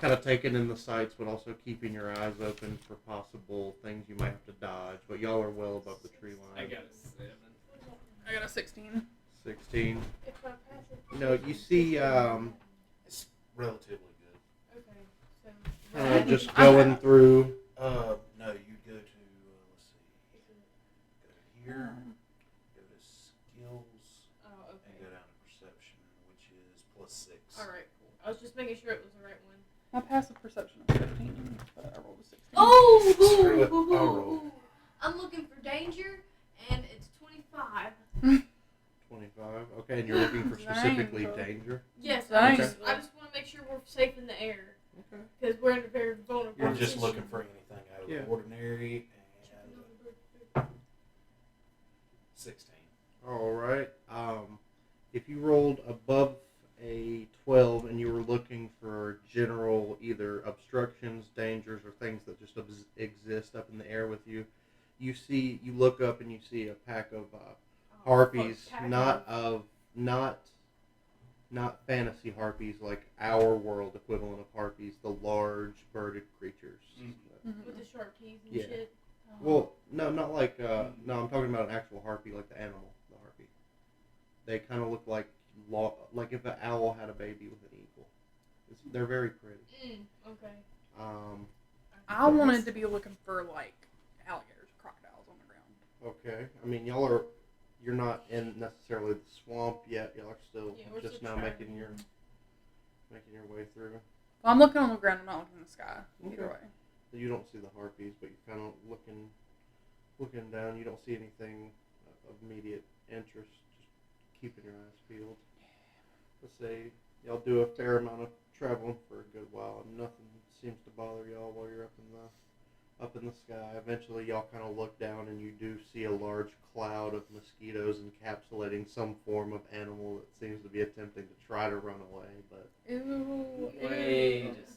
kind of taking in the sights, but also keeping your eyes open for possible things you might have to dodge. But y'all are well above the tree line. I got a 7. I got a 16. 16. If my passive. You see, It's relatively good. Okay, so. just going through. No, you go to let's see. Go here. Go to skills. Oh, And okay. go down to perception, which is +6. All right, cool. I was just making sure it was the right one. My passive perception is 15, but I rolled a 16. Oh, Screw it, I'll roll. I'm looking for danger, and it's 25. 25. Okay, and you're looking for specifically Dang. danger. Yes, Nice. I just want to make sure we're safe in the air Okay. because we're in a very vulnerable You're just position. looking for anything out of Yeah. the ordinary, and 16. All right. If you rolled above a 12 and you were looking for general either obstructions, dangers, or things that just exist up in the air with you, you look up and you see a pack of harpies, not fantasy harpies like our world equivalent of harpies, the large birded creatures. with the sharp teeth and Yeah. shit. Oh. Well, no, not like no. I'm talking about an actual harpy, like the animal, the harpy. They kind of look like if an owl had a baby with an eagle. They're very pretty. Okay. I wanted to be looking for, like, alligators, crocodiles on the ground. Okay. I mean, you're not in necessarily the swamp yet. Y'all are still Yeah, we're just still now trying. making your way through. Well, I'm looking on the ground. I'm not looking in the sky. Either Okay. way. You don't see the harpies, but you're kind of looking down. You don't see anything of immediate interest. Just keeping your eyes peeled. Let's say y'all do a fair amount of traveling for a good while, and nothing seems to bother y'all while you're up in the sky. Eventually, y'all kind of look down, and you do see a large cloud of mosquitoes encapsulating some form of animal that seems to be attempting to try to run away. But Ew. Wait a second.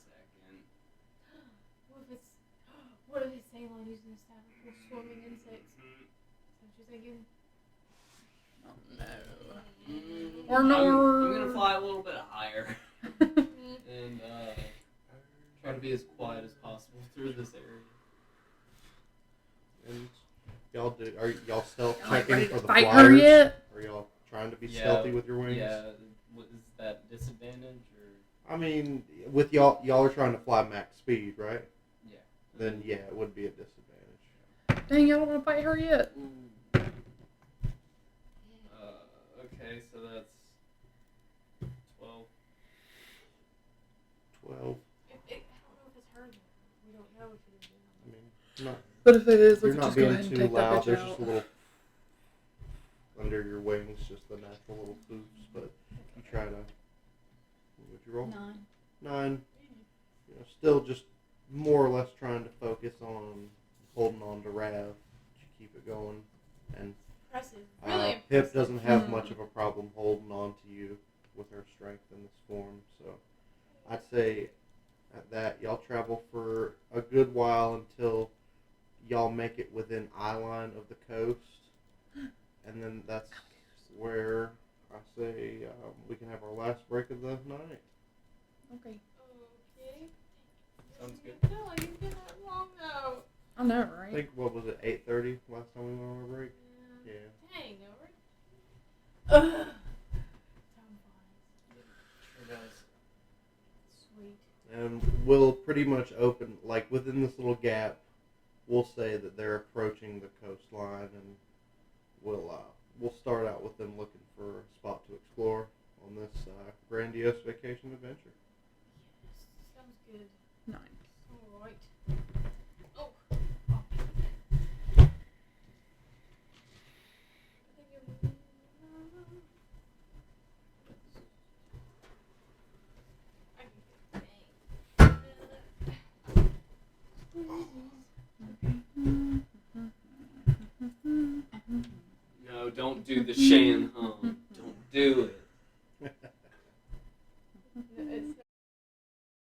What if it's Zaylon using his staff for swarming insects? Is that what you're thinking? Oh, no. Or no. I'm gonna fly a little bit higher and try to to be as quiet as possible through this area. And y'all are y'all stealth Y'all ain't ready checking to for the fight her flyers? yet? Are y'all trying to be Yeah, stealthy with your wings? Yeah, what, is that disadvantage or? I mean, with y'all are trying to fly max speed, right? Yeah. Then yeah, it would be a disadvantage. Dang, y'all don't want to fight her yet. Okay, so that's 12. 12. I don't know if it's her. We don't know if it is him. I mean, not. But if it is, we You're can not just go being ahead and too take that loud. bitch There's out. just a little under your wings, just the natural little poops. But you try to. What would you roll? 9. You know, still just more or less trying to focus on holding on to Rav to keep it going. And Impressive. Really impressive. Pip doesn't have much of a problem holding on to you with her strength in this form. So I'd say at that y'all travel for a good while until y'all make it within eye line of the coast, and then that's where I say we can have our last break of the night. Okay. Okay. Sounds good. No, you've been that long though. I know, I right? think what was it, 8:30 last time we went on a break? Yeah. Dang, no, right? Time flies. Sure does. Sweet. And we'll pretty much open, like within this little gap, we'll say that they're approaching the coastline, and we'll start out with them looking for a spot to explore on this grandiose vacation adventure. Yes, sounds good. Nice. All right. Oh. No, don't do the Shan hum. Don't do it.